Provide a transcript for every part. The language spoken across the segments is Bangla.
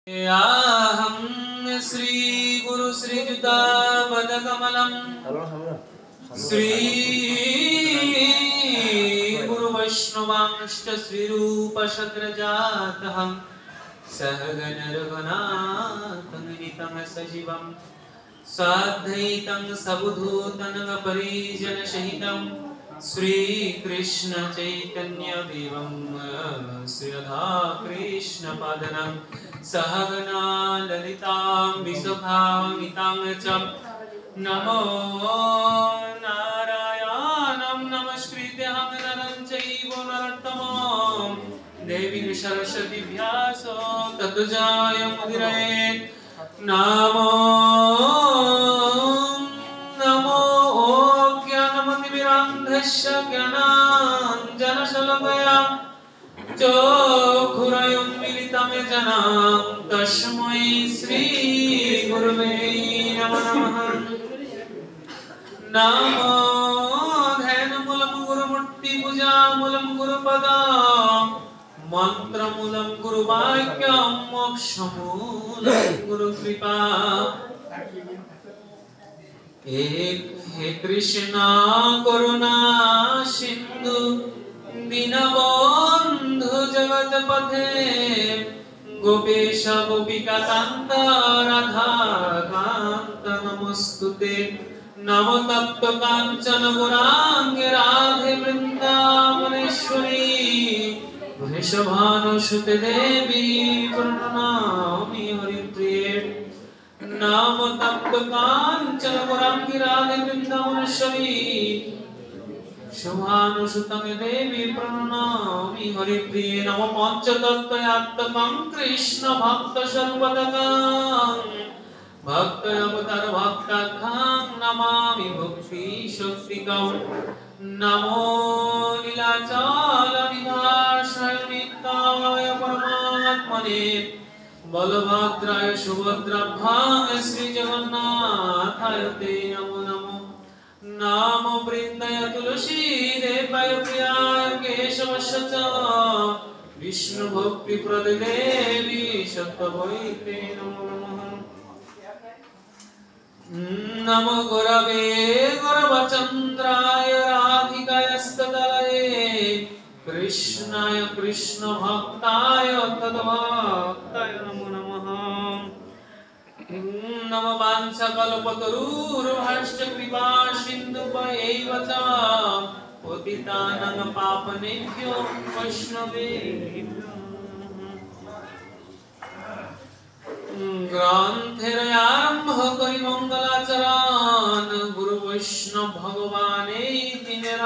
याहं श्री गुरु श्रीयुता पदकमलं श्री गुरु वैष्णवांश्च श्रीरूप शक्रजातहं सहगण रघुनाथं नितं सजीवं साद्वैतं सवधूतं परिजन सहितं श्री कृष्ण चैतन्य देवं श्री राधा कृष्ण पादनं सहगना ललितां विसुखामितां च नमो नारायणं नमस्कृत्य नरं चैव नरोत्तमं देवीं सरस्वतीं व्यासो ततो जयमुदीरयेत् नमो ज्ञानमतिमिरान्धस्य ज्ञानाञ्जनशलाकया चक्षुरुन्मीलितं येन तस्मै श्रीगुरवे नमः। नमो ध्यानमूलं गुरुमूर्तिपूजामूलं गुरुपदं मन्त्रमूलं गुरुवाक्यं मोक्षमूलं गुरुकृपा। हे कृष्णा करुणा सिंधु दीनबन्धु जगत्पते गोपेश गोपिका कान्त राधा कान्त नमोस्तुते। नमो तप्त कांचन गौरांगी राधे वृंदावनेश्वरी वृषभानुसुते देवी प्रणमामि हरिप्रिये। नमो तप्त कांचन गौरांगी राधे वृंदावनेश्वरी शुभानुसुते देवी प्रणमामि हरिप्रिये। नमो पंचतत्त्वयात्मकं कृष्ण भक्त सर्वतकं भक्त अवतार भक्ताख्यं नमामि भक्ति शक्तिकं। नमो नीलाचल निवासाय नित्याय परमात्मने बलभद्राय सुभद्राभ्यां श्री जगन्नाथाय ते नमो नमो। नमो वृन्दाय तुलसी देवाय प्रियाय केशवस्य च विष्णु भक्ति प्रदे देवी सत्यवै ते नमो नमः। नमो गुरवे गुरवचन्द्राय राधिकायस्तदलये कृष्णाय कृष्ण भक्ताय तद्भक्ताय नमो नमः। नमो वाञ्छाकल्पतरुर्भश्च कृपा सिन्धुभ्यैव च पतितानां पावनेभ्यो वैष्णवेभ्यो ग्रंथेर आरंभ करी मंगलाचरण गुरु वैष्णव भगवान तीनेर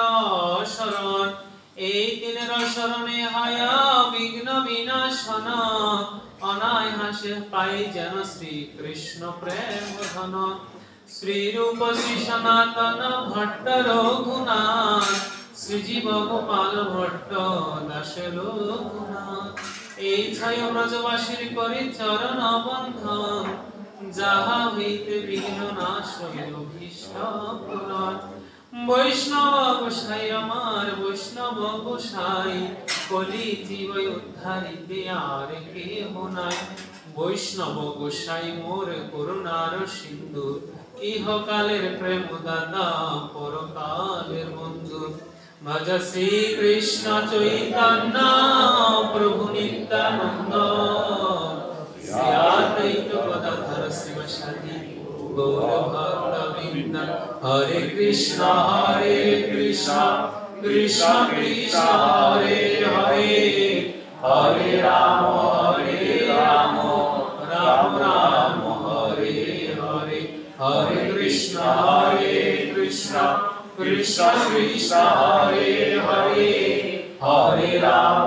शरण तीनेर शरणे हाया विघ्न विनाशन अनायासे पाई जन श्री कृष्ण प्रेम धन। श्री रूप श्री सनातन भट्ट रघुनाथ श्रीजीव गोपाल भट्ट दास रघुनाथ এই ছয় ব্রজবাসীর করে চরণ বন্ধন যাহা হইতে বিঘ্ন নাশ হইল ভীষ্ট পুরাণ। বৈষ্ণব গোসাই আমার বৈষ্ণব গোসাই কলি জীব উদ্ধারিতে আর কেহ নাই। বৈষ্ণব গোসাই মোর করুণার সিন্ধু ইহকালের প্রেম দাতা পরকালের বন্ধু। भज श्री कृष्ण चैतन्य प्रभु नित्यानंद श्री अद्वैत गदाधर शिवासादि गौर भक्तवृंद। हरे कृष्ण कृष्ण कृष्ण हरे हरे हरे राम राम राम हरे हरे। हरे कृष्ण कृष्ण कृष्ण कृष्ण हरे हरे हरे राम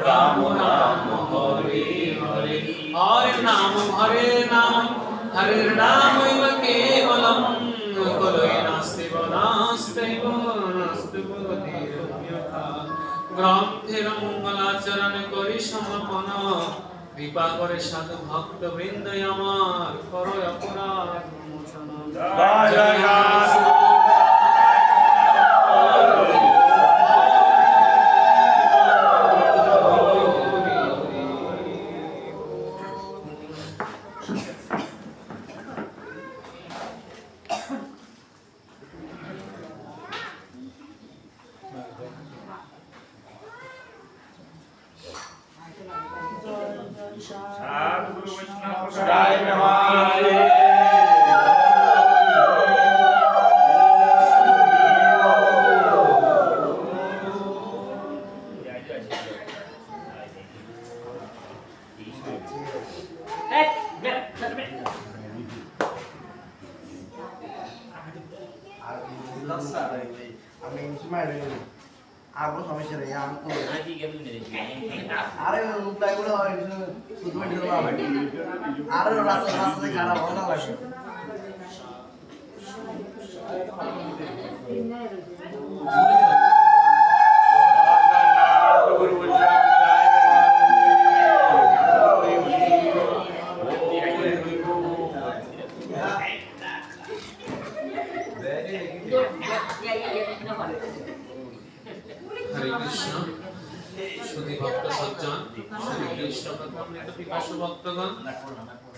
राम राम हरे हरे। हरे नाम हरे नाम केवलं कलये नास्त्येव नास्त्येव नास्त्येव। ग्रंथेर मंगलाचरण करि समापन कृपा करे साधु भक्त वृंद আমার করো অপরাধ মোচন। जय जय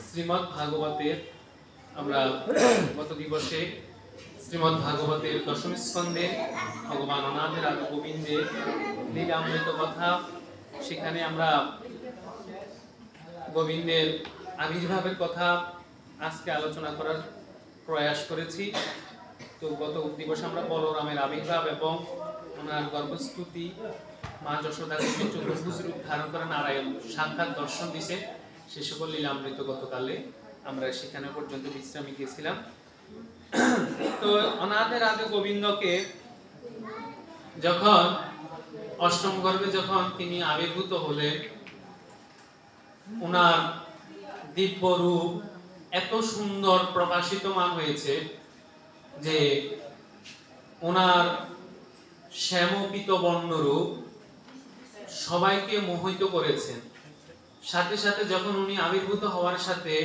শ্রীমদ্ ভাগবতের আমরা গত দিবসে শ্রীমদ্ ভাগবতের দশম স্কন্ধে ভগবান অনাথের আদি গোবিন্দের লীলামৃত কথা, সেখানে আমরা গোবিন্দের আবির্ভাবের কথা আজকে আলোচনা করার প্রয়াস করেছি। তো গত দিবসে আমরা বলরামের আবির্ভাব এবং ওনার গর্ভস্তুতি, মা যশোদাকে চতুর্ভুজ রূপ ধারণ করে নারায়ণ সাক্ষাৎ দর্শন দিছে, সে সকল লীলামৃত গতকালে আমরা সেখানে পর্যন্ত বিশ্রামে গিয়েছিলাম। তো অনাথের আদি গোবিন্দকে যখন অষ্টম গর্ভে যখন তিনি আবির্ভূত হলেন, ওনার দিব্য রূপ এত সুন্দর প্রকাশিতমান হয়েছে যে ওনার শ্যামপীত বর্ণরূপ সবাইকে মোহিত করেছেন। সাথে সাথে যখন উনি আবির্ভূত হওয়ার সাথে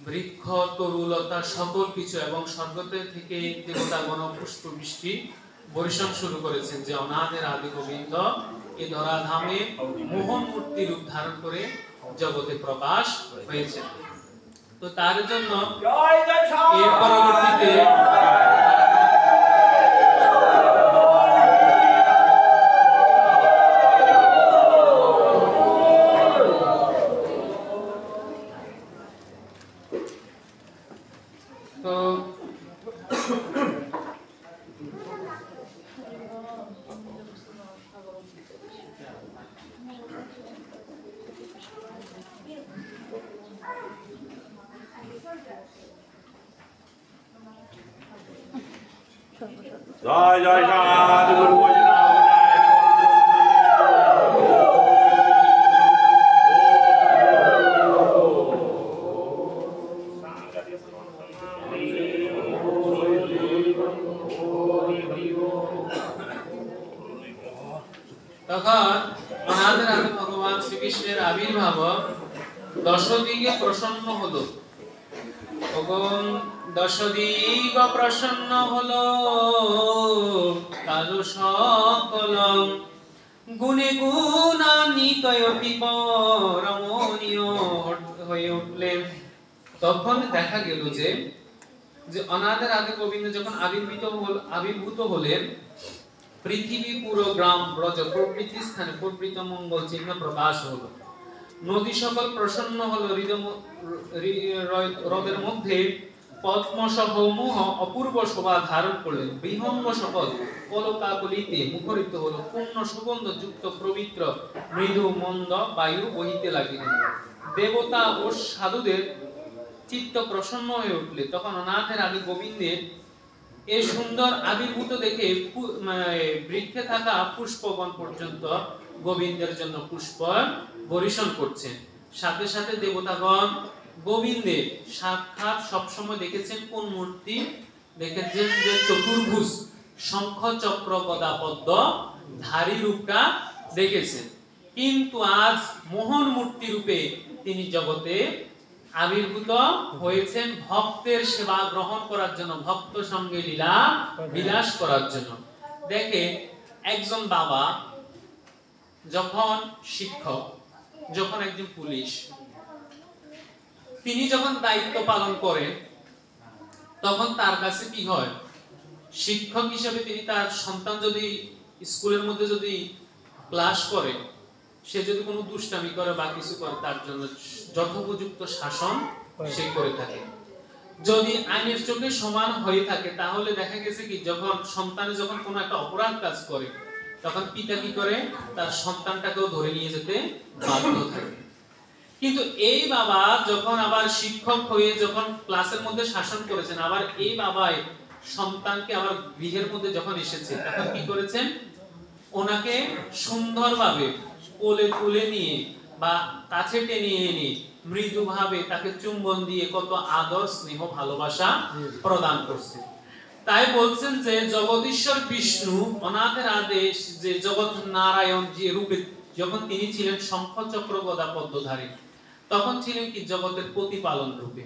বৃক্ষ তরুলতা সকল কিছু এবং স্বর্গ থেকে দেবতাগণ পুষ্প বৃষ্টি বর্ষণ শুরু করেছেন যে অনাথের আদি গোবিন্দ এই ধরাধামে মোহন মূর্তি রূপ ধারণ করে জগতে প্রকাশ হয়েছে। তো তার জন্য এর পরবর্তীতে জয় জয় সাধু গুরু বৈষ্ণব। তখন অনাথের আদি ভগবান শ্রীকৃষ্ণের আবির্ভাব দশদিকে প্রসন্ন হলো। ভগবান দশদিক প্রসন্ন হলো, কালো সকল গুণে গুণান্বিতয়পি রমণীয় হয়ে উঠলেন। তখন দেখা গেল যে অনাথের আদি গোবিন্দ যখন আবির্ভূত হলেন, পৃথিবী পুরো গ্রাম ব্রজ প্রভৃতি স্থানে প্রভৃত মঙ্গল চিহ্ন প্রকাশ হলো। নদী সকল প্রসন্ন হলো, হ্রদের মধ্যে পদ্মসমূহ অপূর্ব শোভা ধারণ করলেন। বিহঙ্গ সকল কলকাকলিতে মুখরিত হলো, পূর্ণ সুগন্ধ যুক্ত পবিত্র মৃদু মন্দ বায়ু বহিতে লাগিলেন। দেবতা ও সাধুদের চিত্ত প্রসন্ন হয়ে উঠলে তখন অনাথের আদি গোবিন্দের এই সুন্দর আবির্ভূত দেখে বৃক্ষে থাকা পুষ্পবন পর্যন্ত গোবিন্দের জন্য পুষ্প বর্ষণ করছেন। সাথে সাথে দেবতাগণ গোবিন্দের সাক্ষাৎ সবসময় দেখেছেন কোন মূর্তি? দেখেছেন যে চতুর্ভুজ শঙ্খ চক্র গদা পদ্ম ধারী রূপটা দেখেছেন। কিন্তু আজ মোহন মূর্তি রূপে তিনি জগতে আবির্ভূত হয়েছেন ভক্তের সেবা গ্রহণ করার জন্য, ভক্ত সঙ্গে লীলা বিলাস করার জন্য। দেখে একজন বাবা যখন শিক্ষক, যখন একজন পুলিশ, তিনি যখন দায়িত্ব পালন করেন তখন তার কাছে কি হয়? শিক্ষক হিসেবে তিনি তার সন্তান যদি স্কুলের মধ্যে যদি ক্লাস করে সে যদি কোনো দুষ্টামি করে বা কিছু করে তার জন্য যথোপযুক্ত শাসন সে করে থাকে। যদি আইনের চোখে সমান হয়ে থাকে তাহলে দেখা গেছে কি যখন সন্তান যখন কোনো একটা অপরাধ কাজ করে তখন পিতা কি করে তার সন্তানটাকেও ধরে নিয়ে যেতে বাধ্য থাকে। কিন্তু এই বাবা যখন আবার শিক্ষক হয়ে যখন ক্লাসের মধ্যে শাসন করেছেন, আবার এই বাবাই সন্তানকে আবার গৃহের মধ্যে যখন এসেছে তখন কি করেছেন, ওনাকে সুন্দরভাবে কোলে তুলে নিয়ে বা কাছে টেনে এনে মৃদুভাবে তাকে চুম্বন দিয়ে কত আদর স্নেহ ভালোবাসা প্রদান করছে। তাই বলছেন যে জগদীশ্বর বিষ্ণু অনাথের আদেশ যে জগৎ নারায়ণ যে রূপে যখন তিনি ছিলেন শঙ্খ চক্র গদা পদ্মধারী, তখন ছিলেন কি জগতের প্রতিপালন রূপে।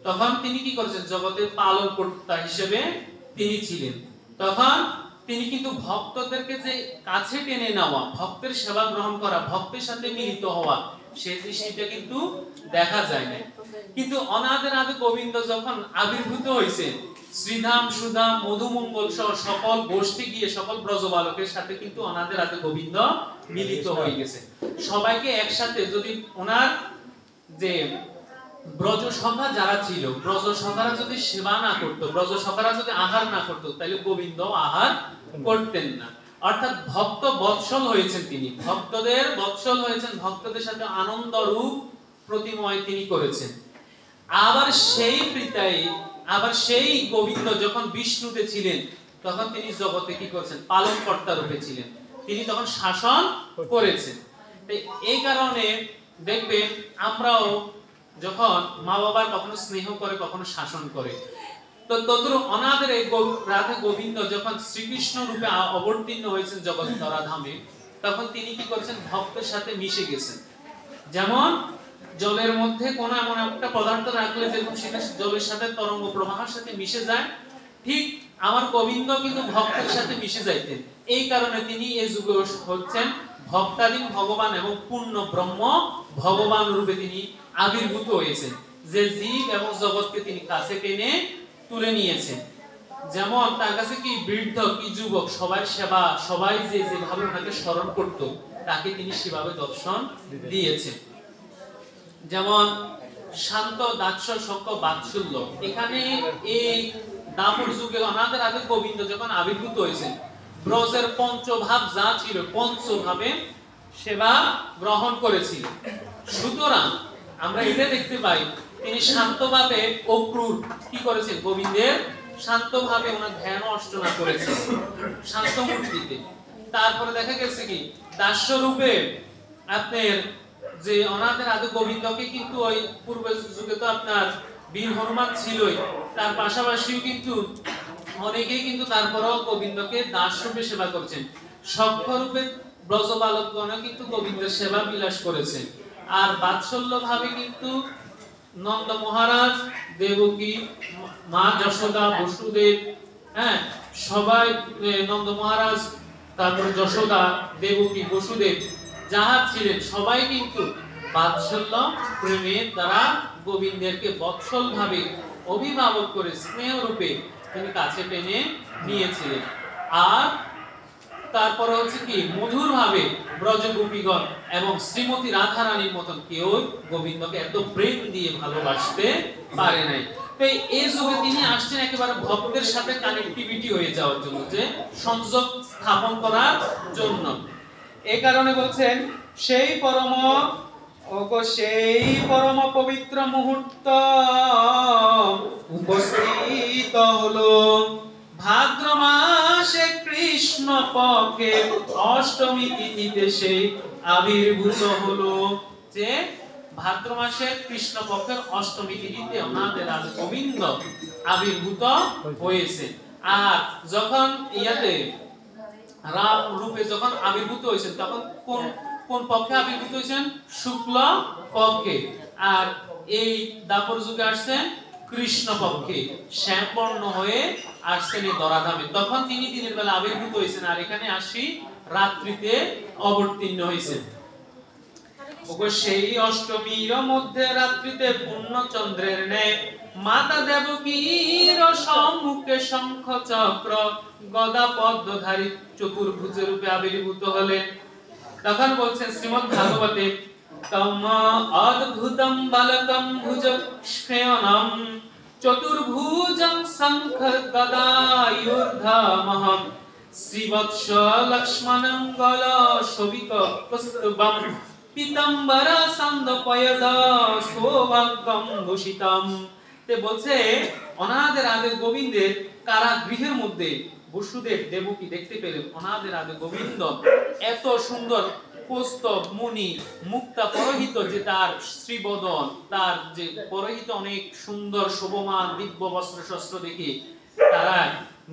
তখন তিনি কি করেছেন, জগতের পালন কর্তা হিসেবে তিনি ছিলেন। তখন তিনি কিন্তু ভক্তদেরকে যে কাছে টেনে নেওয়া, ভক্তের সেবা গ্রহণ করা, ভক্তের সাথে মিলিত হওয়া, সেই দৃষ্টিটা কিন্তু দেখা যায় না। কিন্তু অনাদের আদি গোবিন্দ যখন আবির্ভূত হয়েছে, শ্রীধাম সুধাম মধুমঙ্গল সহ সকল গোষ্ঠী গিয়ে সকল ব্রজবালকের সাথে কিন্তু অনাদের আদি গোবিন্দ মিলিত হয়ে গেছে। সবাইকে একসাথে যদি ওনার যে ব্রজ সখা যারা ছিল, ব্রজ সখারা যদি সেবা না করতো, ব্রজ সখারা যদি আহার না করতো, তাহলে গোবিন্দ আহার করতেন না। অর্থাৎ ভক্ত বৎসল হয়েছেন তিনি, ভক্তদের বৎসল হয়েছেন, ভক্তদের সাথে আনন্দ রূপ প্রতিময় তিনি করেছেন। আবার সেই পিতাই, আবার সেই গোবিন্দ যখন বিষ্ণুতে ছিলেন তখন তিনি জগতে কি করেছেন, পালন কর্তা রূপে ছিলেন, তিনি তখন শাসন করেছেন। এই কারণে দেখবেন আমরাও যখন মা বাবার কখনো স্নেহ করে কখনো শাসন করে, তো তদ্রূপ অনাদের এই রাধে গোবিন্দ যখন শ্রীকৃষ্ণ রূপে অবতীর্ণ হয়েছেন জগৎ ধরাধামে, তখন তিনি কি করেছেন, ভক্তের সাথে মিশে গেছেন। যেমন জলের মধ্যে কোনো এমন একটা পদার্থ রাখলে যেরকম সেটা জলের সাথে তরঙ্গ প্রবাহের সাথে মিশে যায়, ঠিক আমার গোবিন্দ কিন্তু ভক্তের সাথে মিশে যাইতেন। এই কারণে তিনি এই যুগে হচ্ছেন ভক্তাধীন ভগবান এবং পূর্ণ ব্রহ্ম ভগবান রূপে তিনি আবির্ভূত হয়েছেন, যে জীব এবং জগৎকে তিনি কাছে টেনে তুলে নিয়েছেন। যেমন তার কাছে কি বৃদ্ধ কি যুবক সবাই সেবা, সবাই যে যেভাবে ওনাকে স্মরণ করত তাকে তিনি সেভাবে দর্শন দিয়েছেন। যেমন শান্ত দাস্য সক্ষ বাৎসল্য, এখানে এই দাপর যুগে অনাদের আগে গোবিন্দ যখন আবির্ভূত হয়েছেন, ব্রজের পঞ্চভাব যা ছিল পঞ্চভাবে সেবা গ্রহণ করেছিল। সুতরাং আমরা এটা দেখতে পাই তিনি শান্তভাবে অক্রূর কি করেছেন, গোবিন্দের শান্তভাবে ওনার ধ্যান অর্চনা করেছেন শান্ত মূর্তিতে। তারপরে দেখা গেছে কি দাস্য রূপে আপনার যে অনাথের আদি গোবিন্দকে কিন্তু ওই পূর্বের যুগে তো আপনার বীর হনুমান ছিলই, তার পাশাপাশিও কিন্তু অনেকেই কিন্তু তারপরও গোবিন্দকে দাস রূপে সেবা করেছেন। সখ্য রূপে ব্রজবালকগণ কিন্তু গোবিন্দের সেবা বিলাস করেছেন। আর বাৎসল্য ভাবে কিন্তু নন্দ মহারাজ, দেবকী, মা যশোদা, বসুদেব, হ্যাঁ সবাই, নন্দ মহারাজ, তারপরে যশোদা, দেবকী, বসুদেব যাহা ছিলেন সবাই কিন্তু বাৎসল্য প্রেমের দ্বারা গোবিন্দেরকে বৎসল ভাবে অভিভাবক করে স্নেহ রূপে তিনি কাছে টেনে নিয়েছিলেন। আর তারপরে হচ্ছে কি মধুর ভাবে ব্রজগোপীগণ এবং শ্রীমতী রাধা রানীর মতন কেউ গোবিন্দকে এত প্রেম দিয়ে ভালোবাসতে পারে নাই। তাই এই যুগে তিনি আসছেন একেবারে ভক্তের সাথে কানেক্টিভিটি হয়ে যাওয়ার জন্য, যে সংযোগ স্থাপন করার জন্য। এই কারণে বলছেন সেই পরম পবিত্র মুহূর্ত উপস্থিত হলো ভাদ্র মাসে কৃষ্ণ পক্ষে অষ্টমী তিথিতে সেই আবির্ভূত হলো। যে ভাদ্র মাসে কৃষ্ণ পক্ষের অষ্টমী তিথিতে আমাদের আজ গোবিন্দ আবির্ভূত হয়েছে। আর যখন ইয়াতে রাম রূপে যখন আবির্ভূত হয়েছেন তখন কোন কোন পক্ষে আবির্ভূত হয়েছেন, শুক্ল পক্ষে। আর এই দাপর যুগে আসছেন কৃষ্ণ পক্ষে, শ্যামবর্ণ হয়ে আসছেন এই ধরাধামে। তখন তিনি দিনের বেলা আবির্ভূত হয়েছেন, আর এখানে আসি রাত্রিতে অবতীর্ণ হয়েছেন। সেই অষ্টমীর মধ্যে রাত্রিতে পূর্ণ চন্দ্রের ন্যায় মাতা দেবকীর সম্মুখে শঙ্খ চক্র গদা পদ্মধারী চতুর্ভুজ রূপে আবির্ভূত হলেন। তখন বলছেন শ্রীমদ্ ভাগবতে তম অদ্ভুতম বালকম ভুজ শ্রেয়নম চতুর্ভুজং শঙ্খ গদায়ুর্ধমহম শ্রীবৎস লক্ষ্মণং গল শোভিত কৌস্তুভম পীতাম্বর সন্দপয়দ সৌভাগ্যম ভূষিতম। তে বলছে অনাদের আদি গোবিন্দের কারাগৃহের মধ্যে বসুদেব দেবকী দেখতে পেলেন অনাদের আদি গোবিন্দ এত সুন্দর কৌস্তব মুনি মুক্তা পরহিত, যে তার শ্রীবদন, তার যে পরহিত অনেক সুন্দর শোভমান দিব্য বস্ত্র শস্ত্র দেখে তারা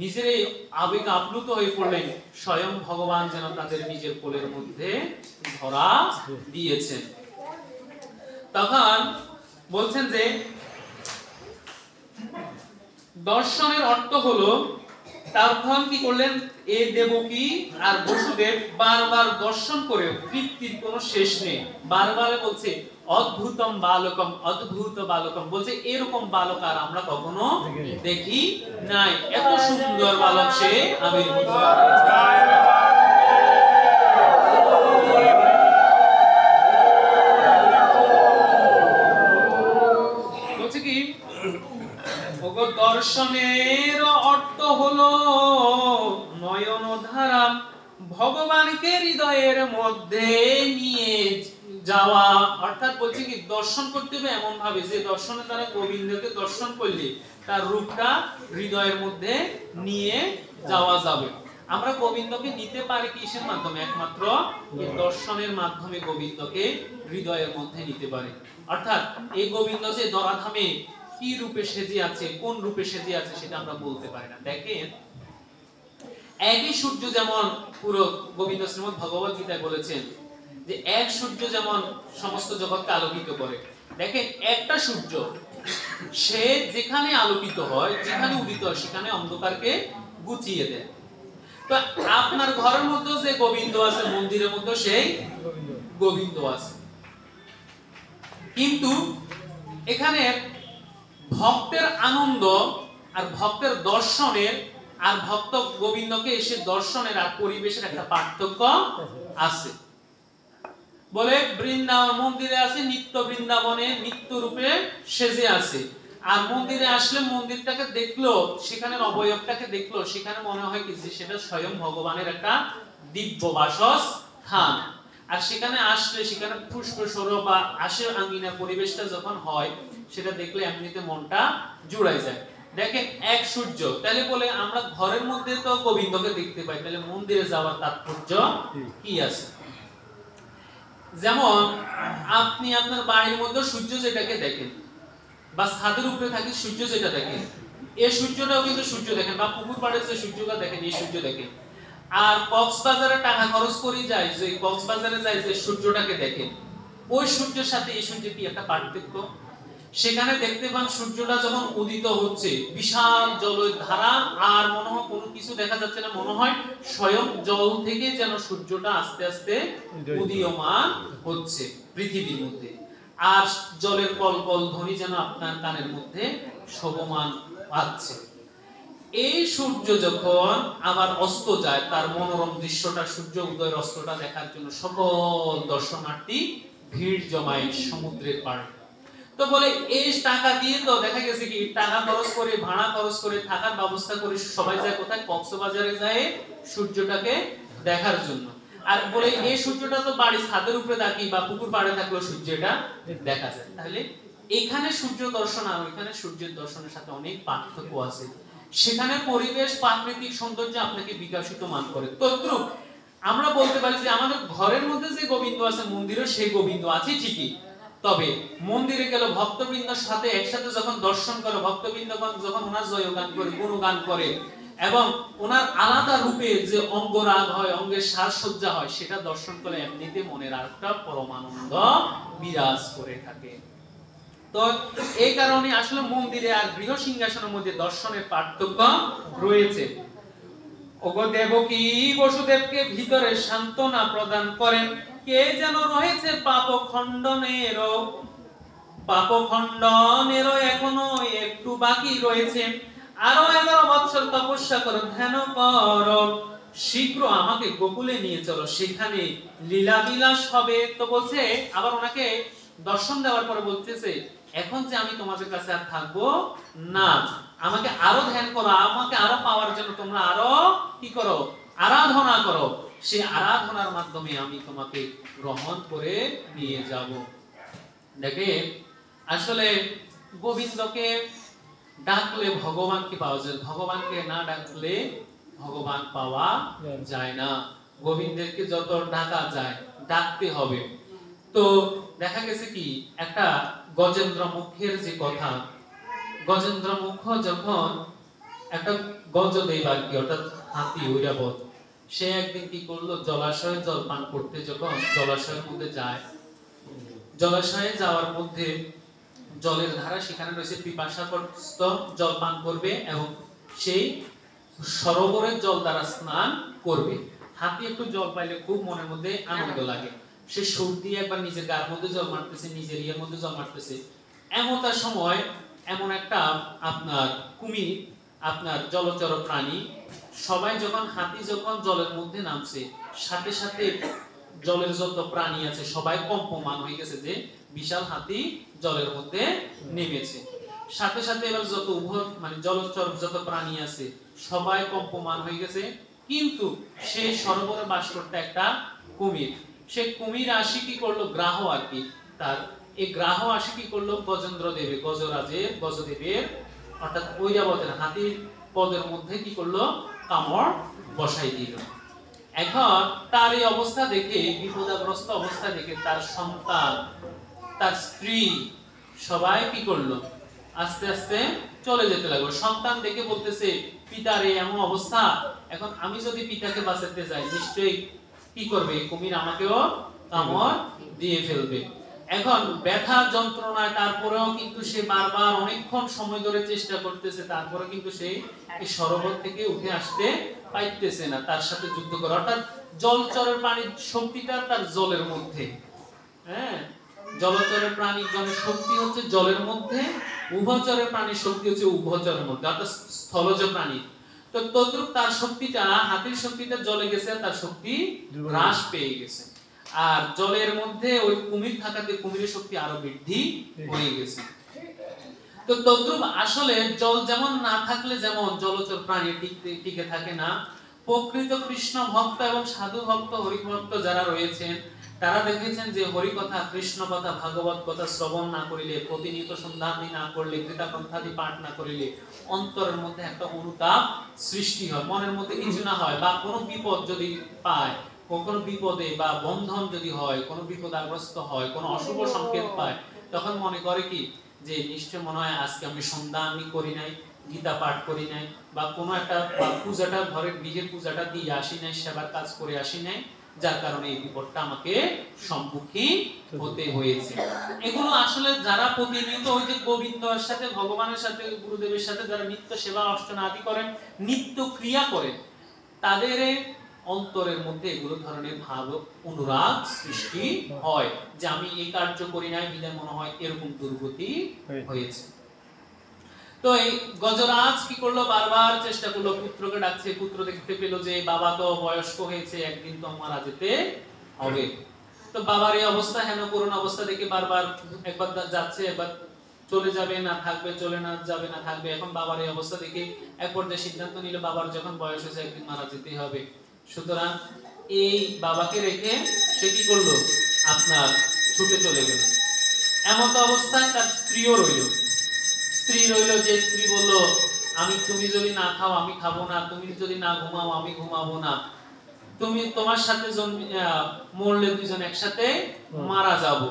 নিজেরাই আবেগ আপ্লুত হয়ে পড়লেন। স্বয়ং ভগবান যেন তাদের নিজের কোলের মধ্যে ধরা দিয়েছেন। তখন বলছেন যে দর্শনের অর্থ হলো, তখন কি করলেন এই দেবকী আর বসুদেব বারবার দর্শন করে তৃপ্তির কোনো শেষ নেই। বারবার বলছে অদ্ভুতম বালকম, অদ্ভুত বালকম, বলছে এরকম বালক আর আমরা কখনো দেখি নাই, এত সুন্দর বালক সে আবির্ভূত হয়েছে। বলছে কি দর্শনের অর্থ হলো নয়ন ধারা ভগবানকে হৃদয়ের মধ্যে নিয়ে যাওয়া। অর্থাৎ বলছে কি দর্শন করতে হবে এমন ভাবে যে দর্শনের দ্বারা গোবিন্দকে দর্শন করলে তার রূপটা হৃদয়ের মধ্যে নিয়ে যাওয়া যাবে। আমরা গোবিন্দকে নিতে পারি কিসের মাধ্যমে? একমাত্র এই দর্শনের মাধ্যমে গোবিন্দকে হৃদয়ের মধ্যে নিতে পারি। অর্থাৎ এই গোবিন্দ যে ধরাধামে কি রূপে সেজে আছে, কোন রূপে সেজে আছে সেটা আমরা বলতে পারি না। দেখেন একই সূর্য যেমন পুরো গোবিন্দ শ্রীমদ্ ভগবত গীতায় বলেছেন যে এক সূর্য যেমন সমস্ত জগৎকে আলোকিত করে। দেখেন একটা সূর্য সে যেখানে আলোকিত হয়, যেখানে উদিত হয়, সেখানে অন্ধকারকে গুছিয়ে দেয়। তো আপনার ঘরের মধ্যে যে গোবিন্দ আছে, মন্দিরের মধ্যে সেই গোবিন্দ আছে, কিন্তু এখানে ভক্তের আনন্দ আর ভক্তের দর্শনের আর ভক্ত গোবিন্দকে এসে দর্শনের আর পরিবেশের একটা পার্থক্য আছে। বলে বৃন্দাবন মন্দিরে আছে নিত্য, বৃন্দাবনে নিত্য রূপে সেজে আছে, আর মন্দিরে আসলে মন্দিরটাকে দেখলো, সেখানের অবয়বটাকে দেখলো, সেখানে মনে হয় কি যে সেটা স্বয়ং ভগবানের একটা দিব্য বাসস্থান। আর সেখানে আসলে সেখানে পুষ্প সৌরভ বা আশের আঙ্গিনা পরিবেশটা যখন হয়, সেটা দেখলে এমনিতে মনটা জুড়াই যায়। দেখেন এক সূর্য, তাহলে বলে আমরা ঘরের মধ্যে তো গোবিন্দকে দেখতে পাই, তাহলে মন্দিরে যাওয়ার তাৎপর্য কি আছে? যেমন আপনি আপনার বাড়ির মধ্যে সূর্য যেটাকে দেখেন, বা ছাদের উপরে থাকি সূর্য যেটা দেখেন, এই সূর্যটাও কিন্তু সূর্য দেখেন, বা পুকুর পাড়ে যে সূর্যটা দেখেন এই সূর্য দেখেন। আর কক্সবাজারে টাকা খরচ করে যায়, যে কক্সবাজারে যায় যে সূর্যটাকে দেখেন, ওই সূর্যের সাথে এই সূর্যের কি একটা পার্থক্য? সেখানে দেখতে পান সূর্যটা যখন উদিত হচ্ছে, বিশাল জলের ধারা, আর মনে হয় কোনো কিছু দেখা যাচ্ছে না, মনে হয় স্বয়ং জল থেকে যেন সূর্যটা আস্তে আস্তে উদীয়মান হচ্ছে পৃথিবীর মধ্যে, আর জলের কলকল ধ্বনি যেন আপনার কানের মধ্যে শোভমান পাচ্ছে। এই সূর্য যখন আবার অস্ত যায়, তার মনোরম দৃশ্যটা, সূর্য উদয়ের অস্তটা দেখার জন্য সকল দর্শনার্থী ভিড় জমায় সমুদ্রের পাড়ে। তো বলে এই টাকা দিয়ে তো দেখা গেছে কি টাকা খরচ করে, ভাড়া খরচ করে, থাকার ব্যবস্থা করে সবাই যায় কোথায়? কক্সবাজারে যায় সূর্যটাকে দেখার জন্য। আর বলে এই সূর্যটা তো বাড়ি ছাদের উপরে থাকি বা পুকুর পাড়ে থাকলেও সূর্যটা দেখা যায়। তাহলে এখানে সূর্য দর্শন আর ওইখানে সূর্যের দর্শনের সাথে অনেক পার্থক্য আছে। সেখানে পরিবেশ, প্রাকৃতিক সৌন্দর্য আপনাকে বিকশিত মান করে। তদ্রূপ আমরা বলতে পারি যে আমাদের ঘরের মধ্যে যে গোবিন্দ আছে, মন্দিরে সেই গোবিন্দ আছে ঠিকই, তবে মন্দিরে গেল ভক্তবৃন্দের সাথে একসাথে যখন দর্শন করে, ভক্তবৃন্দগণ যখন ওনার জয়গান করে, গুণগান করে, এবং ওনার আলাদা রূপে যে অঙ্গরাগ হয়, অঙ্গের সাজসজ্জা হয়, সেটা দর্শন করে এমনিতে মনের আরেকটা পরমানন্দ বিরাজ করে থাকে। তো এই কারণে আসলে মন্দিরে আর গৃহ সিংহাসনের মধ্যে দর্শনের পার্থক্য রয়েছে। ওগো দেবকী বসুদেবকে ভিতরে সান্ত্বনা প্রদান করেন, কে যেন রয়েছে পাপ খণ্ডনেরও এখনো একটু বাকি রয়েছে, আরো 11 বছর তপস্যা করো, ধ্যান করো, শীঘ্র আমাকে গোকুলে নিয়ে চলো, সেখানে লীলাবিলাস হবে। তো বলছে আবার ওনাকে দর্শন দেওয়ার পরে বলতেছে এখন যে আমি তোমাদের কাছে আর থাকবো না, আমাকে আরো ধ্যান করো, আমাকে আরো পাওয়ার জন্য তোমরা আরো কি করো, আরাধনা করো, সেই আরাধনার মাধ্যমে আমি তোমাকে গ্রহণ করে নিয়ে যাব। দেখেন আসলে গোবিন্দকে ডাকলে ভগবানকে পাওয়া যায়, ভগবানকে না ডাকলে ভগবান পাওয়া যায় না। গোবিন্দেরকে যত ডাকা যায় ডাকতে হবে। তো দেখা গেছে কি একটা গজেন্দ্র মুখের যে কথা, গজেন্দ্র মুখ যখন একটা গজদেব আর কি, অর্থাৎ হাতি ঐরাবত, সে একদিন কি করলো, জলাশয়ে জল পান করতে যখন জলাশয়ের মধ্যে যায়, জলাশয়ে যাওয়ার মধ্যে জলের ধারা সেখানে রয়েছে, পিপাসাগ্রস্ত জল পান করবে এবং সেই সরোবরের জল দ্বারা স্নান করবে। হাতি একটু জল পাইলে খুব মনের মধ্যে আনন্দ লাগে, সে সুর দিয়ে একবার নিজের গার মধ্যে জল মারতেছে, নিজের ইয়ের মধ্যে জল মারতেছে। এমনটা সময় এমন একটা আপনার কুমির, আপনার জলচর প্রাণী, সবাই যখন হাতি যখন জলের মধ্যে নামছে, সাথে সাথে জলের যত প্রাণী আছে সবাই কম্পমান হয়ে গেছে যে বিশাল হাতি জলের মধ্যে নেমেছে। সাথে সাথে এবার যত উভয় মানে জলচর যত প্রাণী আছে সবাই কম্পমান হয়ে গেছে, কিন্তু সেই সরোবরে বাস করতে একটা কুমির, সে কুমির আসি কি করলো, গ্রাহ আর কি, তার এই গ্রাহ আসি কি করলো, গজেন্দ্র দেবে গজদেবের অর্থাৎ ঐরাবতের হাতির পদের মধ্যে কি করলো, কামড় বসাই দিল। এখন তার এই অবস্থা দেখে, বিপদাগ্রস্ত অবস্থা দেখে তার সন্তান, তার স্ত্রী সবাই কি করলো, আস্তে আস্তে চলে যেতে লাগলো। সন্তান দেখে বলতেছে পিতার এই এমন অবস্থা, এখন আমি যদি পিতাকে বাঁচাতে যাই নিশ্চয়ই কি করবে, কুমির আমাকেও কামড় দিয়ে ফেলবে। এখন ব্যথা যন্ত্রণায় তারপরেও কিন্তু সে বারবার অনেকক্ষণ সময় ধরে চেষ্টা করতেছে, তারপরে কিন্তু সে এই সরোবর থেকে উঠে আসতে পাইতেছে না, তার সাথে যুদ্ধ করে। অর্থাৎ জলচরের প্রাণীর শক্তিটা তার জলের মধ্যে, হ্যাঁ, জলচরের প্রাণীগণের শক্তি হচ্ছে জলের মধ্যে, উভচরের প্রাণীর শক্তি হচ্ছে উভচরের মধ্যে, অর্থাৎ স্থলজ প্রাণী। তো তদ্রুপ তার শক্তিটা, হাতির শক্তিটা জলে গেছে, তার শক্তি হ্রাস পেয়ে গেছে। আর জলের মধ্যে ওই কুমির থাকাতে কুমিরের শক্তি আরো বৃদ্ধি হয়ে গেছে। তো তদ্রুপ আসলে জল যেমন না থাকলে যেমন জলচর প্রাণী টিকে থাকে না, প্রকৃত কৃষ্ণ ভক্ত এবং সাধু ভক্ত, হরি ভক্ত যারা রয়েছেন তারা দেখেছেন যে হরি কথা, কৃষ্ণ কথা, ভাগবত কথা শ্রবণ না করিলে, প্রতিনিয়ত সন্ধানী না করলে, গীতাগ্রন্থাদি পাঠ না করিলে অন্তরের মধ্যে একটা অনুতাপ সৃষ্টি হয়, মনের মধ্যে কিছু না হয়, বা কোনো বিপদ যদি পায়, কোনো বিপদে বা বন্ধন যদি হয়, কোনো বিপদাগ্রস্ত হয়, কোনো অশুভ সংকেত পায়, তখন মনে করে কি যে নিশ্চয় মনে হয় আজকে আমি সন্ধ্যা আমি করি নাই, গীতা পাঠ করি নাই, বা কোনো একটা পূজাটা ঘরের গৃহের পূজাটা দিয়ে আসি নাই, সেবার কাজ করে আসি নাই, যার কারণে এই বিপদটা আমাকে সম্মুখীন হতে হয়েছে। এগুলো আসলে যারা প্রতিনিয়ত ওই যে গোবিন্দের সাথে, ভগবানের সাথে, গুরুদেবের সাথে যারা নিত্য সেবা অর্চনা আদি করেন, নিত্য ক্রিয়া করেন, তাদের অন্তরের মধ্যে এগুলো ধরনের ভাব অনুরাগ সৃষ্টি হয় যে আমি এই কার্য করি নাই বিধায় মনে হয় এরকম দুর্গতি হয়েছে। তো এই গজরাজ কি করলো, বারবার চেষ্টা করলো, পুত্রকে ডাকছে, পুত্র দেখতে পেল যে বাবা তো বয়স্ক হয়েছে, একদিন তো মারা যেতে হবে। তো বাবার এই অবস্থা, হেন করুণ অবস্থা দেখে বারবার একবার যাচ্ছে, একবার চলে যাবে না থাকবে, চলে না যাবে না থাকবে। এখন বাবার এই অবস্থা দেখে এক পর্যায়ে সিদ্ধান্ত নিল বাবার যখন বয়স হয়েছে একদিন মারা যেতে হবে, সুতরাং এই বাবাকে রেখে সে কি করলো, আপনার ছুটে চলে গেল। এমন অবস্থায় তার স্ত্রীও রইল, যে স্ত্রী বলল তুমি যদি না খাও আমি খাবো না, তুমি যদি না ঘুমাও আমি ঘুমাবো না, তুমি তোমার সাথে মরলে দুজন একসাথে মারা যাব।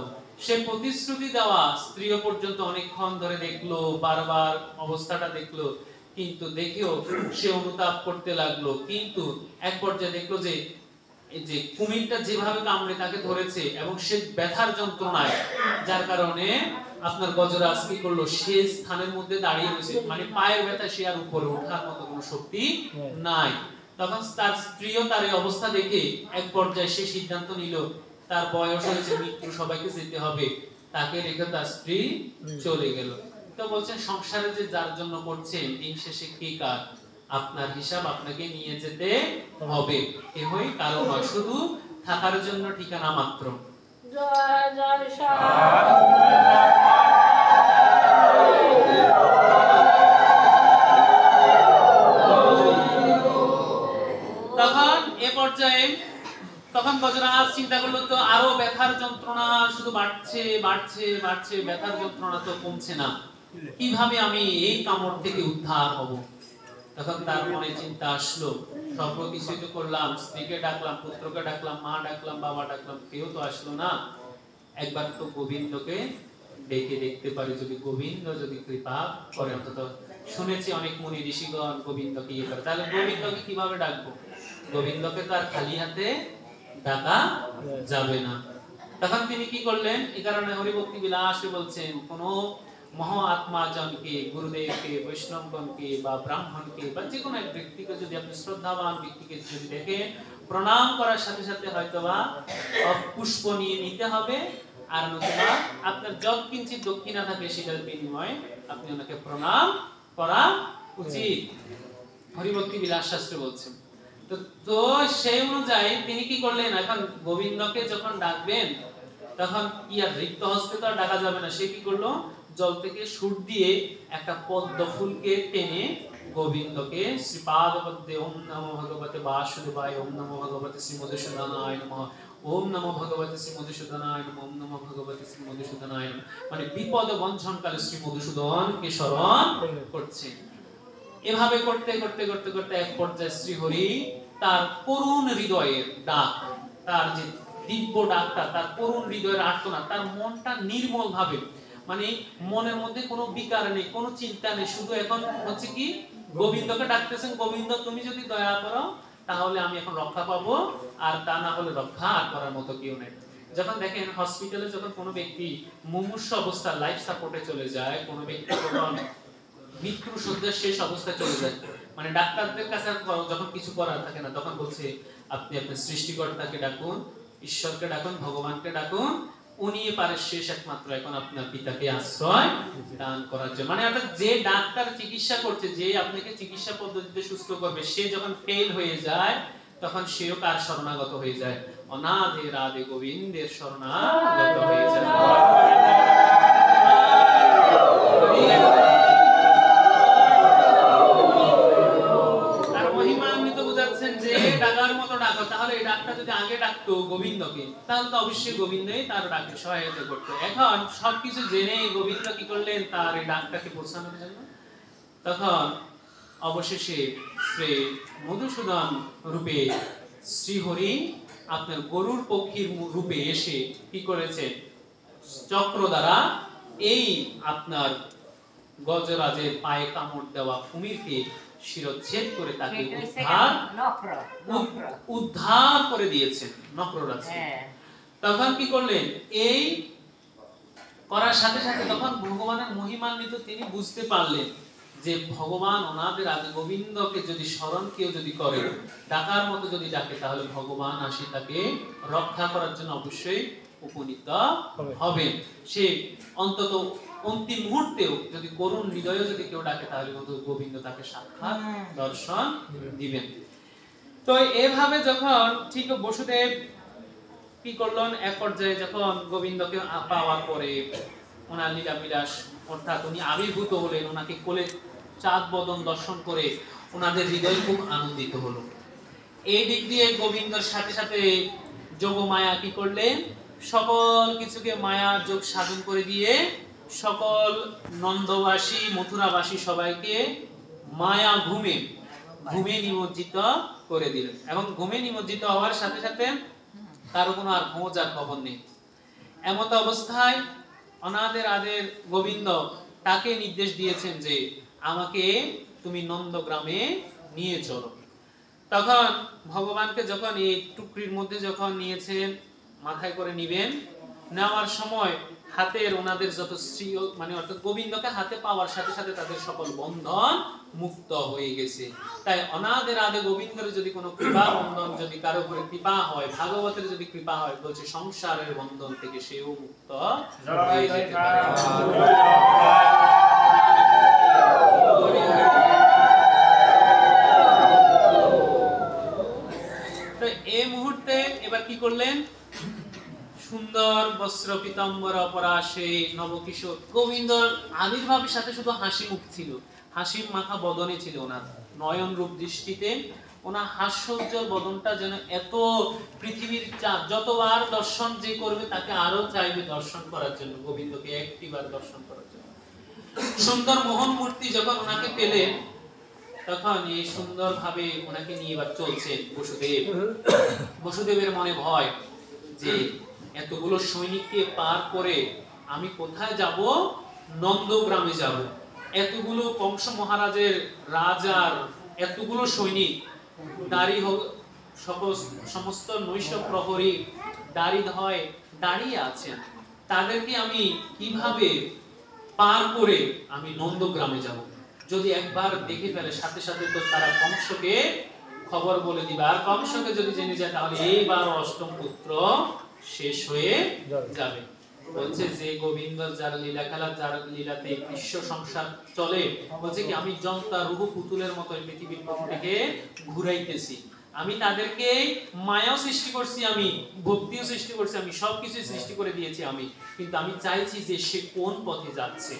সে প্রতিশ্রুতি দেওয়া স্ত্রীও পর্যন্ত অনেকক্ষণ ধরে দেখলো, বারবার অবস্থাটা দেখলো, কিন্তু দেখেও সে অনুতাপ করতে লাগলো। কিন্তু এক পর্যায়ে দেখলো যে এই যে কুমিরটা যেভাবে কামড়ে তাকে ধরেছে এবং সে ব্যথার যন্ত্রণায়, যার কারণে আপনার গজরাজ কি করলো, সে স্থানের মধ্যে দাঁড়িয়ে রয়েছে, মানে পায়ের ব্যথা, সে আর উপরে ওঠার মতো কোনো শক্তি নাই। তখন তার স্ত্রীও তার এই অবস্থা দেখে এক পর্যায়ে সে সিদ্ধান্ত নিল, তার বয়স হয়েছে, মৃত্যু সবাইকে যেতে হবে, তাকে রেখে তার স্ত্রী চলে গেল। তো বলছেন সংসারে যে যার জন্য করছেন দিন শেষে কে কার, আপনার হিসাব আপনাকে নিয়ে যেতে হবে। কেহই কারো নয়, শুধু থাকার জন্য ঠিকানা মাত্র। জয় জয় তখন এ পর্যায়ে তখন গজরাজ চিন্তা করলো, তো আরো ব্যথার যন্ত্রণা শুধু বাড়ছে বাড়ছে বাড়ছে, ব্যথার যন্ত্রণা তো কমছে না, কিভাবে আমি এই কামড় থেকে উদ্ধার হব? তখন তার মনে চিন্তা আসলো, সর্বকিছু তো করলাম, স্ত্রীকে ডাকলাম, পুত্রকে ডাকলাম, মা ডাকলাম, বাবা ডাকলাম, কেউ তো আসলো না। একবার তো গোবিন্দকে ডেকে দেখতে পারি, যদি গোবিন্দ যদি কৃপা করে। অন্তত শুনেছি অনেক মুনি ঋষিগণ গোবিন্দকে ইয়ে করে, তাহলে গোবিন্দকে কিভাবে ডাকবো? গোবিন্দকে তো আর খালি হাতে ডাকা যাবে না। তখন তিনি কি করলেন? এই কারণে হরিভক্তি বিলাসে বলছেন, কোন মহা আত্মাজনকে, গুরুদেবকে, বৈষ্ণবগণকে বা ব্রাহ্মণকে বা যে কোনো এক ব্যক্তিকে যদি আপনি শ্রদ্ধাবান ব্যক্তিকে যদি দেখে প্রণাম করার সাথে সাথে হয়তোবা পুষ্প নিয়ে নিতে হবে, আর নতুবা আপনার যত কিঞ্চিত দক্ষিণা থাকে সেটার বিনিময়ে আপনি ওনাকে প্রণাম করা উচিত। হরিভক্তি বিলাস শাস্ত্রে বলছেন। তো সেই অনুযায়ী তিনি কি করলেন? এখন গোবিন্দকে যখন ডাকবেন তখন কি আর রিক্ত হস্তে তো ডাকা যাবে না। সে কি করলো? জল থেকে সুর দিয়ে একটা পদ্ম ফুলকে টেনে গোবিন্দকে শ্রীপাদ পদ্মে ওম নমো ভগবতে বাসুদেবায়, ওম নমো ভগবতে শ্রী মধুসূদনায় নমঃ, ওম নমো ভগবতে শ্রী মধুসূদনায় নমঃ, ওম নমো ভগবতে শ্রী মধুসূদনায় নমঃ, মানে বিপদ বঞ্চন কালে শ্রী মধুসূদনকে স্মরণ করছে। এভাবে করতে করতে করতে করতে এক পর্যায়ে শ্রীহরি তার করুণ হৃদয়ের ডাক, তার যে দিব্য ডাকটা, তার করুণ হৃদয়ের আর্তনাদ, তার মনটা নির্মল ভাবে, মানে মনের মধ্যে কোনো বিকার নেই, কোনো চিন্তা নেই, শুধু এখন হচ্ছে কি গোবিন্দকে ডাকতেছেন, গোবিন্দ তুমি যদি দয়া করো তাহলে আমি এখন রক্ষা পাবো, আর তা না হলে রক্ষা করার মতো কেউ নেই। যখন দেখেন হসপিটালে যখন কোনো ব্যক্তি মুমূর্ষু অবস্থা লাইফ সাপোর্টে চলে যায়, কোনো ব্যক্তি যখন মৃত্যু শয্যার শেষ অবস্থায় চলে যায়, মানে ডাক্তারদের কাছে যখন কিছু করার থাকে না, তখন বলছে আপনি আপনার সৃষ্টিকর্তাকে ডাকুন, ঈশ্বরকে ডাকুন, ভগবানকে ডাকুন, উনি পারে শেষ একমাত্র এখন আপনার পিতাকে আশ্রয় দান করার জন্য। মানে অর্থাৎ যে ডাক্তার চিকিৎসা করছে, যে আপনাকে চিকিৎসা পদ্ধতিতে সুস্থ করবে, সে যখন ফেল হয়ে যায় তখন সেও কার শরণাগত হয়ে যায়? অনাদে রাধে গোবিন্দের শরণাগত হয়ে যায়। তাহলে এই ডাকটা যদি আগে ডাকতো গোবিন্দকে, তাহলে তো অবশ্যই গোবিন্দই তার ডাকে সহায়তা করতো। এখন সবকিছু জেনে গোবিন্দ কি করলেন? তার এই ডাকটাকে পৌঁছানোর জন্য তখন অবশেষে শ্রী মধুসূদন রূপে শ্রীহরি আপনার গরুর পক্ষীর রূপে এসে কি করেছে? চক্র দ্বারা এই আপনার গজরাজের পায়ে কামড় দেওয়া কুমিরকে শিরচ্ছেদ করে তাকে উদ্ধার করে দিয়েছেন নক্ররাজ। তখন কি করলেন? এই করার সাথে সাথে তখন ভগবানের মহিমান্বিত তিনি বুঝতে পারলেন যে ভগবান ওনাদের আগে গোবিন্দকে যদি স্মরণ কেউ যদি করে, ডাকার মতো যদি ডাকে, তাহলে ভগবান আসি তাকে রক্ষা করার জন্য অবশ্যই উপনীত হবে। সে অন্তত অন্তিম মুহূর্তেও যদি করুণ হৃদয়ে যদি কেউ ডাকে, তাহলে গোবিন্দ তাকে সাক্ষাৎ দর্শন দিবেন। তো এভাবে যখন ঠিক বসুদেব কি করলেন? এক পর্যায়ে যখন গোবিন্দকে পাওয়ার পরে ওনার লীলা বিলাস, অর্থাৎ উনি আবির্ভূত হলেন, ওনাকে কোলে চাঁদ বদন দর্শন করে ওনাদের হৃদয় খুব আনন্দিত হলো। এই দিক দিয়ে গোবিন্দর সাথে সাথে যোগমায়া কি করলেন? সকল কিছুকে মায়া যোগ সাধন করে দিয়ে সকল নন্দবাসী মথুরাবাসী সবাইকে মায়া ঘুমে নিমজ্জিত করে দিলেন। এবং ঘুমে নিমজ্জিত হওয়ার সাথে সাথে কারো কোনো আর খোঁজার খবর নেই। এমত অবস্থায় অনাদের আদের গোবিন্দ তাকে নির্দেশ দিয়েছেন যে আমাকে তুমি নন্দগ্রামে নিয়ে চলো। তখন ভগবানকে যখন এই টুকরির মধ্যে যখন নিয়েছেন, মাথায় করে নিবেন, নেওয়ার সময় হাতের ওনাদের যত শ্রী, মানে অর্থাৎ গোবিন্দকে হাতে পাওয়ার সাথে সাথে তাদের সকল বন্ধন মুক্ত হয়ে গেছে। তাই অনাদের আদে গোবিন্দের যদি কোনো কৃপা বন্ধন যদি কারো উপরে কৃপা হয়, ভাগবতের যদি কৃপা হয়, বলছে সংসারের বন্ধন থেকে সেও মুক্ত হয়ে যেতে পারে। করলেন? সুন্দর বস্ত্র পিতাম্বর পরাশে নবকিশোর গোবিন্দর আবির্ভাবের সাথে শুধু হাসি মুখ ছিল, হাসি মাখা বদনে ছিল ওনার নয়ন রূপ দৃষ্টিতে। ওনার হাস্যোজ্জ্বল বদনটা যেন এত পৃথিবীর যতবার দর্শন যে করবে তাকে আরো চাইবে দর্শন করার জন্য, গোবিন্দকে একটিবার দর্শন করার জন্য। সুন্দর মোহন মূর্তি যখন ওনাকে পেলেন তখন এই সুন্দর ভাবে ওনাকে নিয়ে এবার চলছেন বসুদেব। বসুদেবের মনে ভয় যে এতগুলো সৈনিককে পার করে আমি কোথায় যাব? নন্দগ্রামে যাব। এতগুলো কংস মহারাজের রাজার এতগুলো সৈনিক দাড়ি সমস্ত নৈশ প্রহরী দাড়িধয় দাঁড়িয়ে আছেন, তাদেরকে আমি কিভাবে পার করে আমি নন্দগ্রামে যাব? যদি একবার দেখে ফেলে সাথে সাথে তো তারা কংসকে খবর বলে দিবে, আর কংসকে যদি জেনে যায় তাহলে এইবার অষ্টম পুত্র শেষ হয়ে যাবে। বলছে যে গোবিন্দ যার লীলা খেলা, যার লীলাতে বিশ্ব সংসার চলে, বলছে কি আমি জন্তা রূহ পুতুলের মতো পৃথিবীর থেকে ঘুরাইতেছি, আমি তাদেরকে মায়া সৃষ্টি করছি, আমি ভক্তিও সৃষ্টি করছি, আমি সবকিছু সৃষ্টি করে দিয়েছি আমি, কিন্তু আমি চাইছি যে সে কোন পথে যাচ্ছে,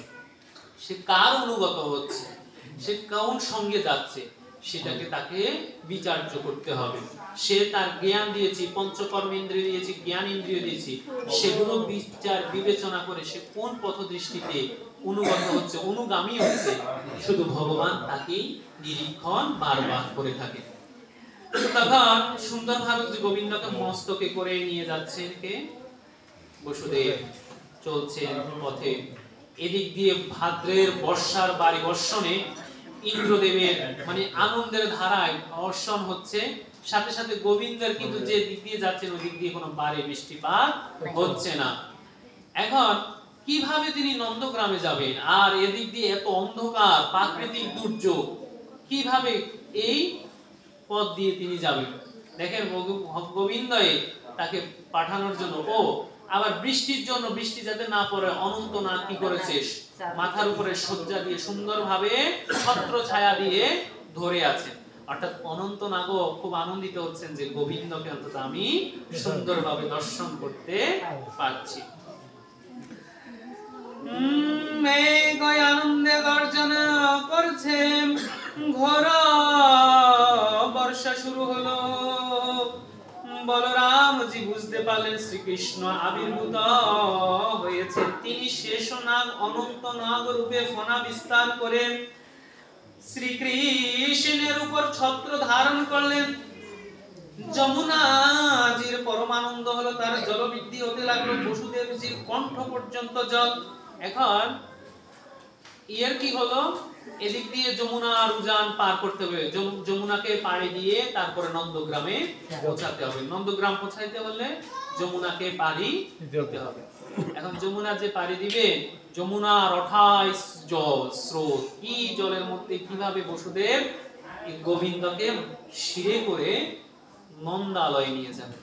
সে কার অনুগত হচ্ছে, সে কোন সঙ্গে যাচ্ছে, সেটাকে তাকে বিচার্য করতে হবে। সে তার জ্ঞান দিয়েছি, পঞ্চকর্মেন্দ্রিয় দিয়েছি, জ্ঞান ইন্দ্রিয় দিয়েছি, সেগুলো বিচার বিবেচনা করে সে কোন পথ দৃষ্টিতে অনুগত হচ্ছে, অনুগামী হচ্ছে, শুধু ভগবান তাকেই নিরীক্ষণ বারবার করে থাকে। তখন সুন্দরভাবে গোবিন্দকে মস্তকে করে নিয়ে যাচ্ছেন কে? বসুদেব। চলছেন পথে, এদিক দিয়ে ভাদ্রের বর্ষার বাড়ি বর্ষণে ইন্দ্রদেবের মানে আনন্দের ধারায় বর্ষণ হচ্ছে, সাথে সাথে গোবিন্দের কিন্তু যে দিক দিয়ে যাচ্ছেন ওই দিক দিয়ে কোনো বাড়ি বৃষ্টিপাত হচ্ছে না। এখন কিভাবে তিনি নন্দগ্রামে যাবেন? আর এদিক দিয়ে এত অন্ধকার, প্রাকৃতিক দুর্যোগ, কিভাবে এই পথ দিয়ে তিনি যাবেন? দেখেন গোবিন্দয়ে তাকে পাঠানোর জন্য, ও আবার বৃষ্টির জন্য, বৃষ্টি যাতে না পড়ে অনন্তনাগ কি করেছে? মাথার উপরে শয্যা দিয়ে সুন্দরভাবে ছত্র ছায়া দিয়ে ধরে আছে। অর্থাৎ অনন্তনাগও খুব আনন্দিত হচ্ছেন যে গোবিন্দকে অন্তত আমি সুন্দরভাবে দর্শন করতে পারছি। আনন্দে গর্জন করছে, ঘোর বর্ষা শুরু হলো। বলরামজি বুঝতে পারলেন শ্রীকৃষ্ণ আবির্ভূত হয়েছে। তিনি শেষনাগ অনন্ত নাগ রূপে ফণা বিস্তার করে শ্রীকৃষ্ণের উপর ছত্র ধারণ করলেন। যমুনাজির পরমানন্দ হলো, তার জল বৃদ্ধি হতে লাগলো বসুদেবজির কণ্ঠ পর্যন্ত জল। এখন এর কি হলো? এদিক দিয়ে যমুনার উজান পার করতে হবে, যমুনাকে পাড়ি দিয়ে তারপরে নন্দগ্রামে পৌঁছাতে হবে। নন্দগ্রাম পৌঁছাইতে হলে যমুনাকে পাড়ি দিতে হবে। এখন যমুনা যে পাড়ি দিবে, যমুনার 28 জল স্রোত, কি জলের মধ্যে কিভাবে বসুদেব গোবিন্দকে শিরে করে নন্দালয়ে নিয়ে যাবে,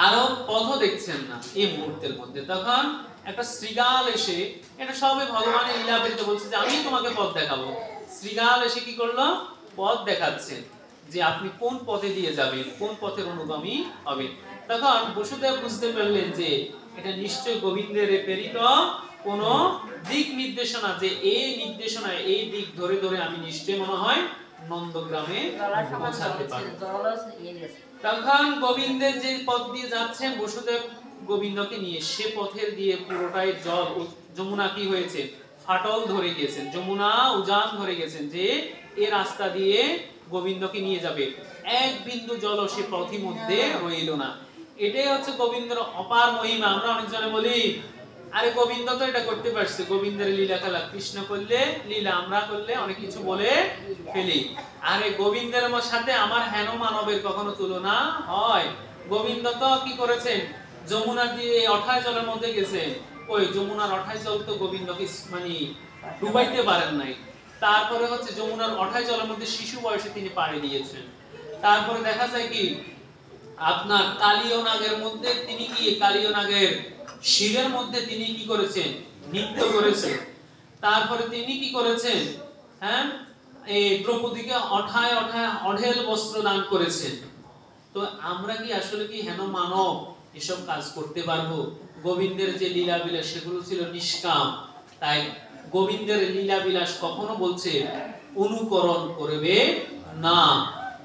আরো পথ দেখছেন না এই মুহূর্তের মধ্যে। তখন একটা শ্রীগাল এসে, এটা সবে ভগবানের লীলা বেরিতে বলছে যে আমি তোমাকে পথ দেখাবো। শ্রীগাল এসে কি করলো? পথ দেখাচ্ছেন যে আপনি কোন পথে দিয়ে যাবেন, কোন পথের অনুগামী হবেন। তখন বসুদেব বুঝতে পারলেন যে এটা নিশ্চয় গোবিন্দের প্রেরিত কোন দিক নির্দেশনা, যে এই নির্দেশনা এই দিক ধরে ধরে আমি নিশ্চয় মনে হয় নন্দগ্রামে পৌঁছাতে পারবো। তখন গোবিন্দের যে পথ দিয়ে যাচ্ছেন বসুদেব গোবিন্দকে নিয়ে, সে পথের দিয়ে পুরোটাই জল, যমুনা কি হয়েছে? ফাটল ধরে গেছেন, যমুনা উজান ধরে গেছেন, যে এই রাস্তা দিয়ে গোবিন্দকে নিয়ে যাবে। এক বিন্দু জল সে পথের মধ্যে রইল না। এটাই হচ্ছে গোবিন্দের অপার মহিমা। আমরা অনেকজনে বলি আরে গোবিন্দ তো এটা করতে পারছে, গোবিন্দের লীলা খেলা, কৃষ্ণ করলে লীলা, আমরা করলে অনেক কিছু বলে ফেলি। আরে গোবিন্দের সাথে আমার হেন মানবের কখনো তুলনা হয়? গোবিন্দ তো কি করেছেন? যমুনা দিয়ে 28 জলের মধ্যে গেছে, ওই যমুনার 28 জল তো গোবিন্দকে মানে ডুবাইতে পারেন নাই। তারপরে হচ্ছে যমুনার 28 জলের মধ্যে শিশু বয়সে তিনি পাড়ি দিয়েছেন। তারপরে দেখা যায় কি আপনার কালীয় নাগের মধ্যে তিনি কি, কালীয় নাগের শিরের মধ্যে তিনি কি করেছেন? নৃত্য করেছেন। তারপরে তিনি কি করেছেন? হ্যাঁ, এই দ্রৌপদীকে অঢেল বস্ত্র দান করেছেন। তো তো আমরা কি আসলে কি হেন মানব এসব কাজ করতে পারবো? গোবিন্দের যে লীলা বিলাস সেগুলো ছিল নিষ্কাম, তাই গোবিন্দের লীলা বিলাস কখনো বলছে অনুকরণ করবে না।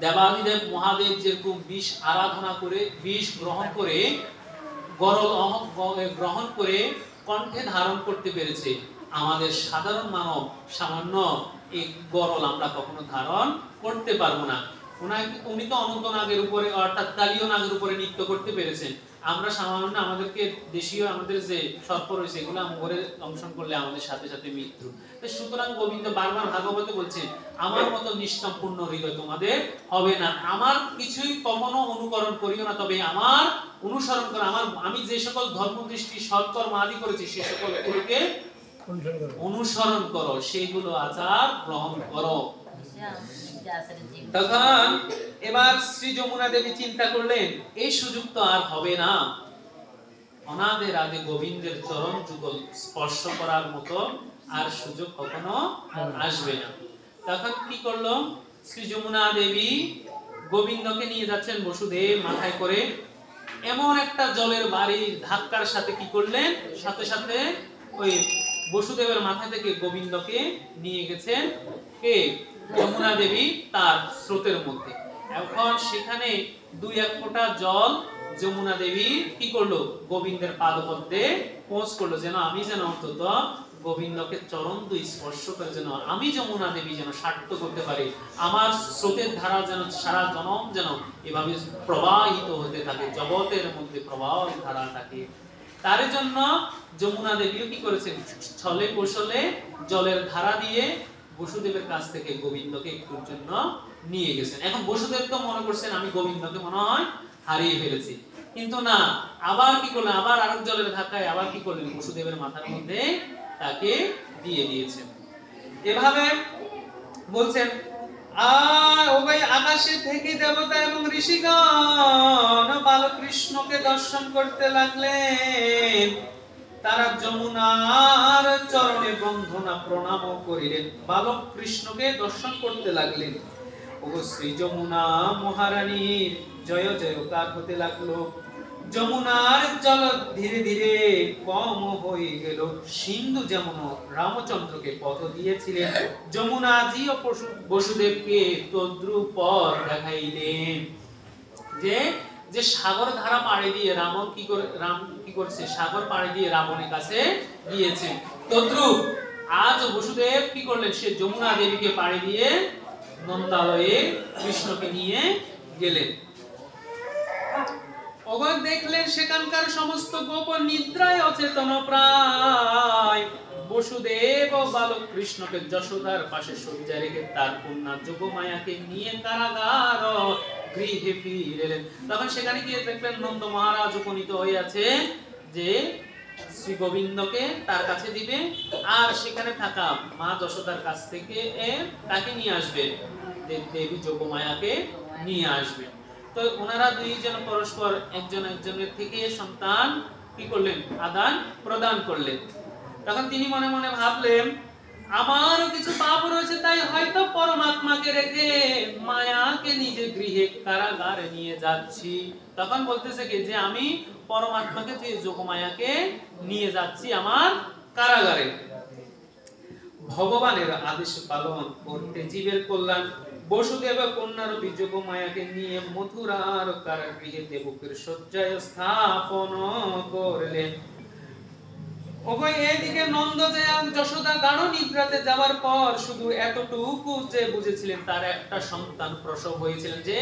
দেবাদিদেব মহাদেব যেরকম বিষ আরাধনা করে, বিষ গ্রহণ করে, গরল গ্রহণ করে কণ্ঠে ধারণ করতে পেরেছে, আমাদের সাধারণ মানব সামান্য এই গরল আমরা কখনো ধারণ করতে পারবো না। উনি তো অনন্ত নাগের উপরে অর্থাৎ কালীয় নাগের উপরে নৃত্য করতে পেরেছেন। আমরা সামান্য আমাদেরকে দেশীয় আমাদের যে সর্প রয়েছে এগুলো আমরে দংশন করলে আমাদের সাথে সাথে মৃত্যু। তো সুতরাং গোবিন্দ বারবার ভাগবতে বলছেন আমার মতো নিষ্কামপূর্ণ হৃদয় তোমাদের হবে না, আমার কিছুই কখনো অনুকরণ করিও না, তবে আমার অনুসরণ করো। আমি যে সকল ধর্মদৃষ্টি সৎকর্ম আদি করেছি সে সকল গুলোকে অনুসরণ করো, সেগুলো আচার গ্রহণ করো। তখন এবার শ্রী যমুনা দেবী চিন্তা করলেন এই সুযোগ তো আর হবে না, অনাদের আদি গোবিন্দের চরণ যুগল স্পর্শ করার মতো আর সুযোগ কখনো আসবে না। তখন কি করলো শ্রী যমুনা দেবী? গোবিন্দকে নিয়ে যাচ্ছেন বসুদেব মাথায় করে, এমন একটা জলের বাড়ির ধাক্কার সাথে কি করলেন, সাথে সাথে ওই বসুদেবের মাথা থেকে গোবিন্দকে নিয়ে গেছেন কে? যমুনা দেবী তার স্রোতের মধ্যে। এখন সেখানে 2-1 ফোঁটা জল যমুনা দেবী কি করলো? গোবিন্দের পাদপদ্মে পৌঁছ করলো, যেন আমি যেন অন্তত গোবিন্দকে চরণ দুই স্পর্শ করে যেন আমি যমুনা দেবী যেন সার্থক করতে পারি, আমার স্রোতের ধারা যেন সারা জনম যেন এভাবে প্রবাহিত হতে থাকে, জগতের মধ্যে প্রবাহ ধারা থাকে। তার জন্য যমুনা দেবীও কি করেছেন? ছলে কৌশলে জলের ধারা দিয়ে বসুদেবের কাছ থেকে গোবিন্দকে একটুর জন্য নিয়ে গেছেন। এখন বসুদেব তো মনে করছেন আমি গোবিন্দকে মনে হয় হারিয়ে ফেলেছি, কিন্তু না, আবার কি করলেন? আবার আরেক জলের ধাক্কায় আবার কি করলেন? বসুদেবের মাথার মধ্যে তাকে দিয়ে দিয়েছেন। এভাবে বলছেন আকাশে থেকে দেবতা এবং ঋষিগণ বালকৃষ্ণকে দর্শন করতে লাগলেন। তারা যমুনার চরণে বন্ধনা প্রণাম করিলেন, বালক কৃষ্ণকে দর্শন করতে লাগলেন। ও শ্রী যমুনা মহারানীর জয় জয়কার হতে লাগলো। যমুনার জল ধীরে ধীরে কম হয়ে গেল। সিন্ধু যেমন রামচন্দ্রকে পথ দিয়েছিলেন, যমুনাজিও বসুদেবকে তদ্রূপ পথ দেখাইলেন। যে সাগর ধারা পাড়ি দিয়ে রাম কি করছে? সাগর পাড়ি দিয়ে রাবণের কাছে গিয়েছে, তদ্রূপ আজ বসুদেব কি করলেন? সে যমুনা দেবীকে পাড়ি দিয়ে নন্দালয়ে কৃষ্ণকে নিয়ে গেলেন। ওগণ দেখলেন সেখানকার সমস্ত গোপন নিদ্রায় অচেতন প্রায়। বসুদেব ও বালক কৃষ্ণকে যশোদার পাশে শয্যায় রেখে তার কন্যা যোগমায়াকে নিয়ে কারাগার গৃহে ফিরেলেন। তখন সেখানে গিয়ে দেখলেন নন্দ মহারাজ উপনীত হইয়াছে যে শ্রী গোবিন্দকে তার কাছে দিবে, আর সেখানে থাকা মা যশোদার কাছ থেকে তাকে নিয়ে আসবে, দেবী যোগমায়াকে নিয়ে আসবে। তো ওনারা দুইজন পরস্পর একজন একজনের থেকে সন্তান কি করলেন? আদান প্রদান করলেন। তখন তিনি মনে মনে ভাবলেন আমারও কিছু পাপ রয়েছে, তাই হয়তো পরমাত্মাকে রেখে মায়াকে নিজে গৃহে কারাগারে নিয়ে যাচ্ছি। তখন বলতেছে কি যে আমি পরমাত্মাকে যোগমায়াকে নিয়ে যাচ্ছি আমার কারাগারে। ভগবানের আদেশ পালন করতে জীবের কল্যাণ বসুদেব কন্যারূপী যোগমায়াকে নিয়ে মথুরার কারাগৃহে দেবকীর শয্যায় স্থাপন করলেন। এদিকে নন্দ যশোদা গাঢ় নিদ্রাতে যাওয়ার পর শুধু এতটুকু যে বুঝেছিলেন তার একটা সন্তান প্রসব হয়েছিলেন, যে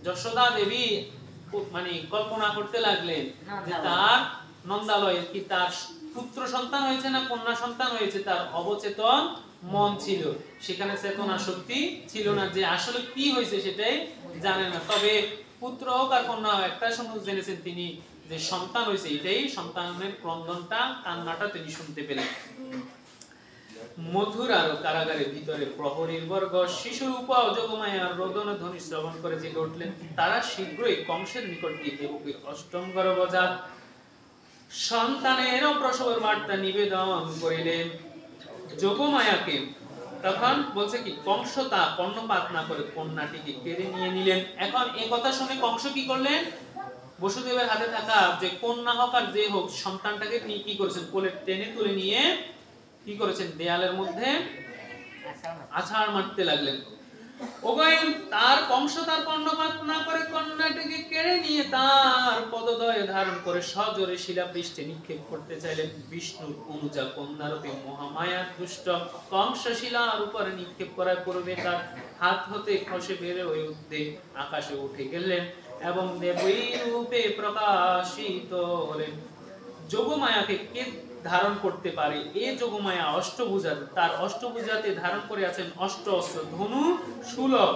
যশোদা দেবী মানে কল্পনা করতে লাগলেন যে তার নন্দালয়ে কি তার পুত্র সন্তান হয়েছে না কন্যা সন্তান হয়েছে। তার অবচেতন মন ছিল, সেখানে চেতনা শক্তি ছিল না, যে আসলে কি হয়েছে সেটাই জানে না। তবে পুত্র হোক আর কন্যা হোক একটা সময় জেনেছেন তিনি যে সন্তান হয়েছে, এটাই সন্তানের ক্রন্দনটা কান্নাটা তিনি শুনতে পেলেন। মথুরার কারাগারের ভিতরে প্রহরীর বর্গ শিশুর উপর যোগমায়ার রোদন ধ্বনি শ্রবণ করে জেগে উঠলেন। তারা শীঘ্রই কংসের নিকট গিয়ে দেবকীর অষ্টম গর্ভজাত সন্তানের প্রসবের বার্তা নিবেদন করিলেন। যোগমায়াকে তখন বলছে কি কংস তা কর্ণপাত না করে কন্যাটিকে কেড়ে নিয়ে নিলেন। এখন এই কথা শুনে কংস কি করলেন? বসুদেবের হাতে থাকা যে কন্যা হোক আর যে হোক সন্তানটাকে তিনি কি করেছেন, কোলে টেনে তুলে নিয়ে কি করেছেন, দেয়ালের মধ্যে আছাড় মারতে লাগলেন। তার কংস তার কর্ণপাত না করে কন্যাটিকে কেড়ে নিয়ে তার পদদয়ে ধারণ করে সজোরে শিলাপৃষ্ঠে নিক্ষেপ করতে চাইলেন। বিষ্ণুর অনুজা কন্যারূপী মহামায়ার দুষ্ট কংস শিলার উপরে নিক্ষেপ করার পূর্বে তার হাত হতে খসে বেড়ে ওই উদ্দে আকাশে উঠে গেলেন এবং দেবী রূপে প্রকাশিত হলেন। যোগমায়াকে কে ধারণ করতে পারে? এই যোগমায়া অষ্টভুজা, তার অষ্টভুজাতে ধারণ করে আছেন অষ্ট অস্ত্র, ধনু, শূলক,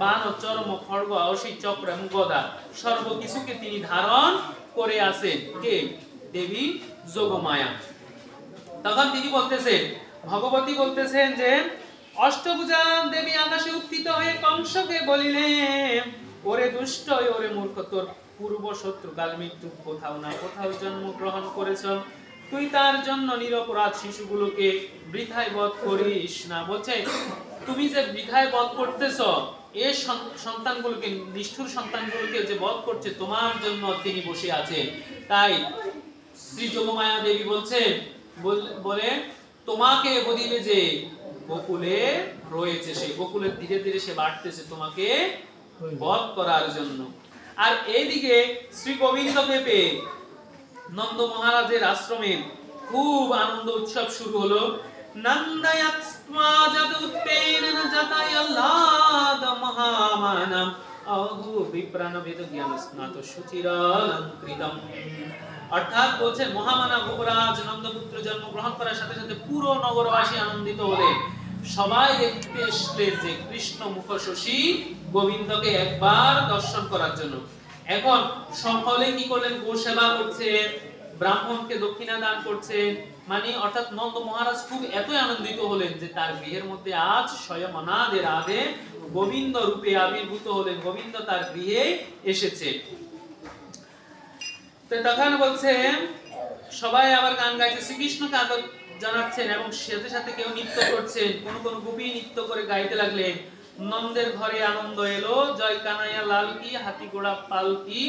বাণ, চর্ম, খড়গ, অসি, চক্র এবং গদা, সর্বকিছুকে তিনি ধারণ করে আছেন। কে? দেবী যোগমায়া। তখন তিনি বলতেছেন, ভগবতী বলতেছেন যে অষ্টভুজা দেবী আকাশে উত্থিত হয়ে কংসকে বলিলেন, ওরে দুষ্ট, ওরে মূর্খ, তোর পূর্ব শত্রু কাল মৃত্যু কোথাও না কোথাও জন্ম গ্রহণ করেছ, তুই তার জন্য নিরপরাধ শিশুগুলোকে বৃথায় বধ করিস না। বলছে তুমি যে বৃথায় বধ করতেছ, এই সন্তানগুলোকে, নিষ্ঠুর সন্তানগুলোকে যে বধ করছে, তোমার জন্য তিনি বসে আছেন। তাই শ্রী যোগমায়া দেবী বলছেন, বলে তোমাকে বদিবে যে গোকুলে রয়েছে, সেই গোকুলে ধীরে ধীরে সে বাড়তেছে তোমাকে বধ করার জন্য। আর এইদিকে শ্রী গোবিন্দকে পেয়ে নন্দ মহারাজের আশ্রমে খুব আনন্দ উৎসব শুরু হলো। নন্দায়াত্মা জাতুত্তেন জাতায়াল্লাদ মহামানম আহু বিপ্রাণ বেদ জ্ঞান স্নাত সুচিরালঙ্কৃতম। অর্থাৎ বলছেন মহামানব যুবরাজ নন্দপুত্র জন্মগ্রহণ করার সাথে সাথে পুরো নগরবাসী আনন্দিত হলেন। সবাই দেখতে এসলেন যে কৃষ্ণ মুখ শশী গোবিন্দকে একবার দর্শন করার জন্য। এখন সকলে কি করলেন? গো সেবা করছেন, ব্রাহ্মণকে দক্ষিণা দান করছেন, মানে অর্থাৎ নন্দ মহারাজ খুব এতই আনন্দিত হলেন যে তার গৃহের মধ্যে আজ স্বয়ং অনাদে রাধে গোবিন্দ রূপে আবির্ভূত হলেন, গোবিন্দ তার গৃহে এসেছে। তো তখন বলছে সবাই আবার গান গাইছে, শ্রীকৃষ্ণকে আদর জানাচ্ছেন এবং সাথে সাথে কেউ নৃত্য করছেন, কোন কোন গোপী নৃত্য করে গাইতে লাগলেন। নন্দের ঘরে আনন্দ এলো, জয় কানাইয়া লাল কি, হাতি ঘোড়া পাল কি।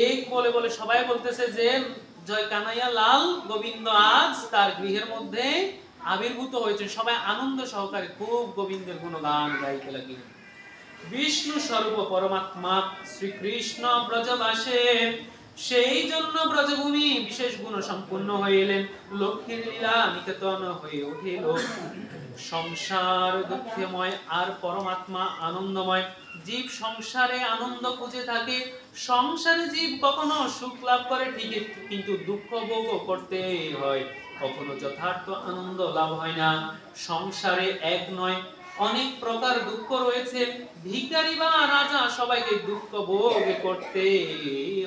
এই বলে বলে সবাই বলতেছে যে জয় কানাইয়া লাল, গোবিন্দ আজ তার গৃহের মধ্যে আবির্ভূত হয়েছেন। সবাই আনন্দ সহকারে খুব গোবিন্দের গুণগান গাইতে লাগলেন। বিষ্ণু স্বরূপ পরমাত্মা শ্রীকৃষ্ণ ব্রজবাসে, সেই জন্য ব্রজভূমি বিশেষ গুণ সম্পূর্ণ হয়ে এলেন। লক্ষ্মীর লীলা নিকেতন হয়ে উঠিল। সংসার দুঃখময় আর পরমাত্মা আনন্দময়। জীব সংসারে আনন্দ খুঁজে থাকে, সংসারে জীব কখনো সুখ লাভ করে ঠিকই, কিন্তু দুঃখ ভোগ করতে হয়, কখনো যথার্থ আনন্দ লাভ হয় না। সংসারে এক নয় অনেক প্রকার দুঃখ রয়েছে, ভিখারি বা রাজা সবাইকে দুঃখ ভোগ করতে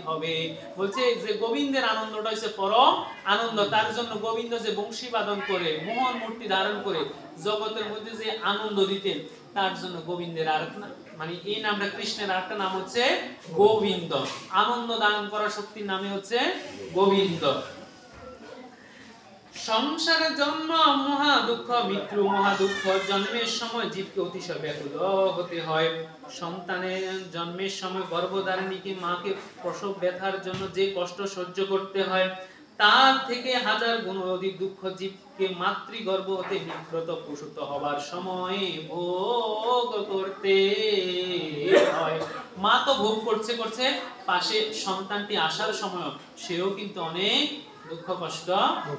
হবে। বলছে যে গোবিন্দের আনন্দটা হচ্ছে পরম আনন্দ, তার জন্য গোবিন্দ যে বংশী বাদন করে, মোহন মূর্তি ধারণ করে জগতের মধ্যে যে আনন্দ দিতেন, তার জন্য গোবিন্দের আর মানে এই নামটা, কৃষ্ণের আরেকটা নাম হচ্ছে গোবিন্দ। আনন্দ দান করার শক্তির নামে হচ্ছে গোবিন্দ। সংসারে জন্ম মহা দুঃখ, মৃত্যু মহা দুঃখ। জন্মের সময় জীবকে অতিশয় ব্যাকুল হতে হয়। সন্তানের জন্মের সময় গর্ভধারিণীকে, মাকে প্রসব ব্যথার জন্য যে কষ্ট সহ্য করতে হয়, তার থেকে হাজার গুণ অধিক দুঃখ জীবকে মাতৃগর্ভ হতে নিঃগ্রত প্রসূত হবার সময় ভোগ করতে হয়। মা তো ভোগ করছে করছে, পাশে সন্তানটি আসার সময় সেও কিন্তু অনেক দুঃখ কষ্ট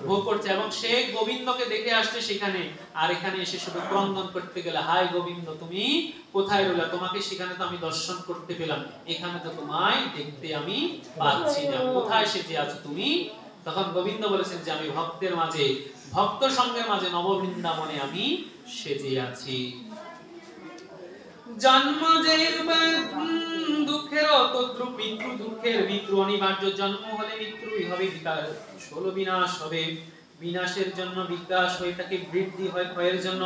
ভোগ করছে, এবং সে গোবিন্দকে দেখে আসছে সেখানে, আর এখানে এসে শুধু ক্রন্দন করতে গেলে, হায় গোবিন্দ তুমি কোথায় রইলা, তোমাকে সেখানে তো আমি দর্শন করতে পেলাম, এখানে তো তোমায় দেখতে আমি পাচ্ছি না, কোথায় সেজে আছো তুমি। তখন গোবিন্দ বলেছেন যে আমি ভক্তের মাঝে, ভক্ত সঙ্গের মাঝে নববৃন্দাবনে আমি সেজে আছি। জন্ম যে দুঃখের তদ্রূপ মৃত্যু দুঃখের, মৃত্যু অনিবার্য, জন্ম হলে মৃত্যুই হবে, বিকাশ হলো বিনাশ হবে, বিনাশের জন্য বিকাশ হয়ে থাকে, বৃদ্ধি হয় ক্ষয়ের জন্য।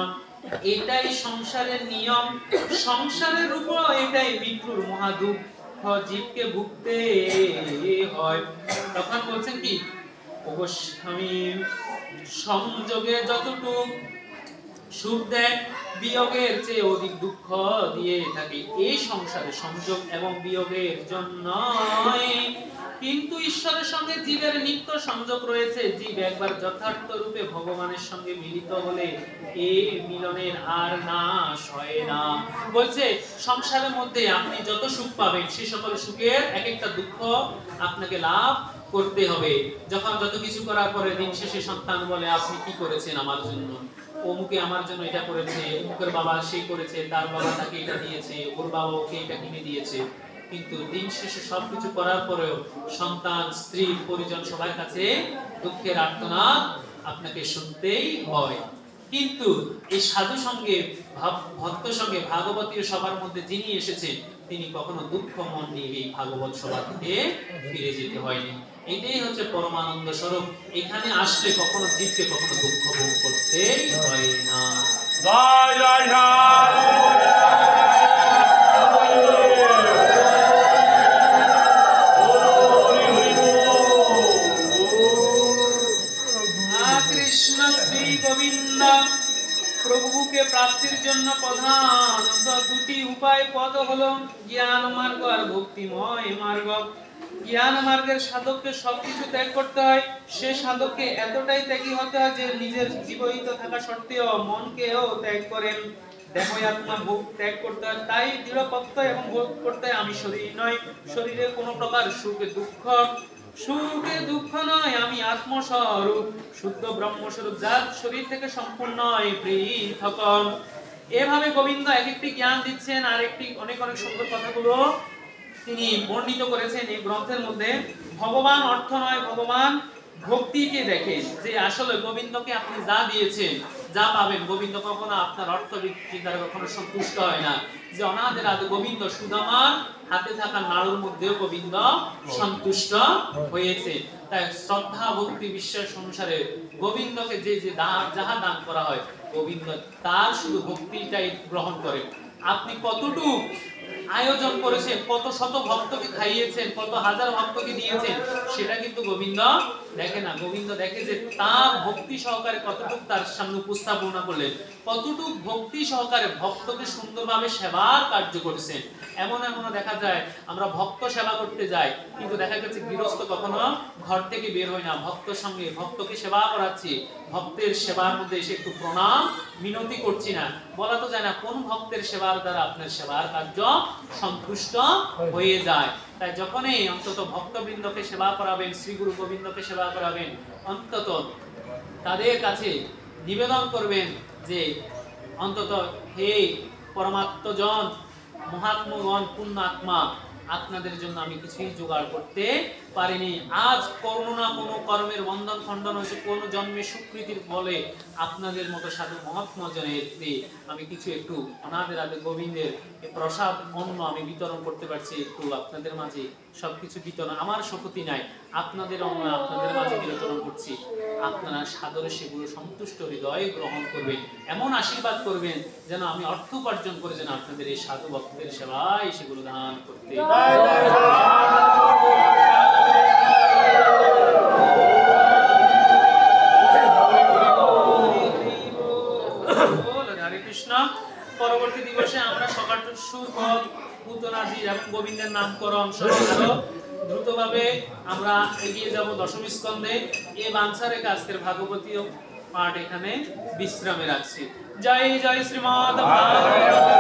এটাই সংসারের নিয়ম, সংসারের উপর এটাই মৃত্যুর মহা দুঃখ, জীবকে ভুগতে হয়। তখন বলছেন কি, ওগো স্বামী সংযোগে যতটুক সুখ দেয়, বিয়োগের চেয়ে অধিক দুঃখ দিয়ে থাকে। এই সংসারে সংযোগ এবং বিয়োগের জন্য, কিন্তু ঈশ্বরের সঙ্গে জীবের নিত্য সংযোগ রয়েছে। জীব একবার যথার্থ রূপে ভগবানের সঙ্গে মিলিত হলে এই মিলনের আর নাশ হয় না। বলছে সংসারের মধ্যে আপনি যত সুখ পাবেন সে সকল সুখের এক একটা দুঃখ আপনাকে লাভ করতে হবে। যখন যত কিছু করার পরে দিন শেষে সন্তান বলে আপনি কি করেছেন আমার জন্য, অমুকে আমার জন্য এটা করেছে, অমুকের বাবা সেই করেছে, তার বাবা তাকে এটা দিয়েছে, ওর বাবা ওকে এটা কিনে দিয়েছে। কিন্তু দিন শেষে সবকিছু করার পরেও সন্তান, স্ত্রী, পরিজন সবার কাছে দুঃখের আর্তনাদ আপনাকে শুনতেই হয়। কিন্তু এই সাধু সঙ্গে, ভক্ত সঙ্গে, ভাগবতীয় সবার মধ্যে যিনি এসেছেন তিনি কখনো দুঃখ মন নিয়ে এই ভাগবত সভা থেকে ফিরে যেতে হয়নি। এটাই হচ্ছে পরমানন্দ স্বরূপ। এখানে আসলে কখনো জীবকে কখনো দুঃখ ভোগ করতে হয় না। জয় জয় কৃষ্ণ শ্রী গোবিন্দ প্রভুকে প্রাপ্তির জন্য প্রধান দুটি উপায় পদ হলো জ্ঞান মার্গ আর ভক্তিময় মার্গ। জ্ঞান মার্গের সাধককে সবকিছু ত্যাগ করতে হয়। সে সাধককে এতটাই ত্যাগী হতে হয় যে নিজের জীবিত থাকা সত্ত্বেও মনকেও ত্যাগ করেন, দেহ আত্মা ভোগ ত্যাগ করতে হয়। তাই দৃঢ় প্রত্যয় এবং ভোগ করতে হয় আমি শরীর নয়, শরীরে কোনো প্রকার সুখে দুঃখ নয়, আমি আত্মস্বরূপ, শুদ্ধ ব্রহ্মস্বরূপ, যার শরীর থেকে সম্পূর্ণ পৃথক। এভাবে গোবিন্দ এক একটি জ্ঞান দিচ্ছেন। আর একটি অনেক অনেক সুন্দর কথাগুলো তিনি বর্ণিত করেছেন এই গ্রন্থের মধ্যে। ভগবান অর্থ নয়, ভগবান ভক্তিকে দেখেন, যে আসলে গোবিন্দকে আপনি যা দিয়েছেন, যা পাবেন, গোবিন্দ কখনো আপনার অর্থ দ্বারা কখনো সন্তুষ্ট হয় না। যে অনাদের আদি গোবিন্দ সুদামার হাতে থাকা নাড়ুর মধ্যেও গোবিন্দ সন্তুষ্ট হয়েছে। তাই শ্রদ্ধা, ভক্তি, বিশ্বাস অনুসারে গোবিন্দকে যে যে যাহা দান করা হয়, গোবিন্দ তার শুধু ভক্তিটাই গ্রহণ করে। আপনি কতটুকু আয়োজন করেছেন, কত শত ভক্তকে খাইয়েছেন, কত হাজার ভক্তকে দিয়েছেন, সেটা কিন্তু গোবিন্দ দেখে না। গোবিন্দ দেখে যে তার ভক্তি সহকারে কতটুকু তার সামনে উপস্থাপনা করলেন, কতটুকু ভক্তি সহকারে ভক্তকে সুন্দরভাবে সেবার কার্য করেছেন। এমনও দেখা যায় আমরা ভক্ত সেবা করতে যাই, কিন্তু দেখা গেছে গৃহস্থ কখনো ঘর থেকে বের হয় না। ভক্তর সঙ্গে ভক্তকে সেবা করাচ্ছি, ভক্তের সেবার মধ্যে এসে একটু প্রণাম মিনতি করছি না, বলা তো যায় না কোন ভক্তের সেবার দ্বারা আপনার সেবার কার্য সন্তুষ্ট হয়ে যায়। তাই যখনই অন্তত ভক্তবৃন্দকে সেবা করাবেন, শ্রী গুরু গোবিন্দকে সেবা করাবেন, অন্তত তাদের কাছে নিবেদন করবেন যে অন্তত হে পরমাত্মজন, মহাত্মগণ, পুণ্যাত্মা, আপনাদের জন্য আমি কিছুই জোগাড় করতে পারিনি। আজ কোনো না কোনো কর্মের বন্ধন খণ্ডন হয়েছে, কোন জন্মে স্বীকৃতির বলে আপনাদের মতো সাধু মহাত্মাজনের আমি কিছু একটু অনাদের আদে গোবিন্দের প্রসাদ অন্ন আমি বিতরণ করতে পারছি। একটু আপনাদের মাঝে সবকিছু বিতরণ, আমার শক্তি নাই, আপনাদের অন্ন আপনাদের মাঝে বিতরণ করছি। আপনারা সাদরে সেগুলো সন্তুষ্ট হৃদয়ে গ্রহণ করবেন, এমন আশীর্বাদ করবেন যেন আমি অর্থ উপার্জন করে যেন আপনাদের এই সাধু ভক্তের সেবায় সেগুলো দান করতে। হরে কৃষ্ণ। পরবর্তী দিবসে আমরা সকাল সুরপদ, পুতনাজি এবং গোবিন্দের নামকরণ সহ আরো দ্রুতভাবে আমরা এগিয়ে যাব দশম স্কন্ধে। এই বাঞ্ছা রেখে আজকের ভাগবতীয় পাঠ এখানে বিশ্রামে রাখছি। জয় জয় শ্রীমদ ভাগবত।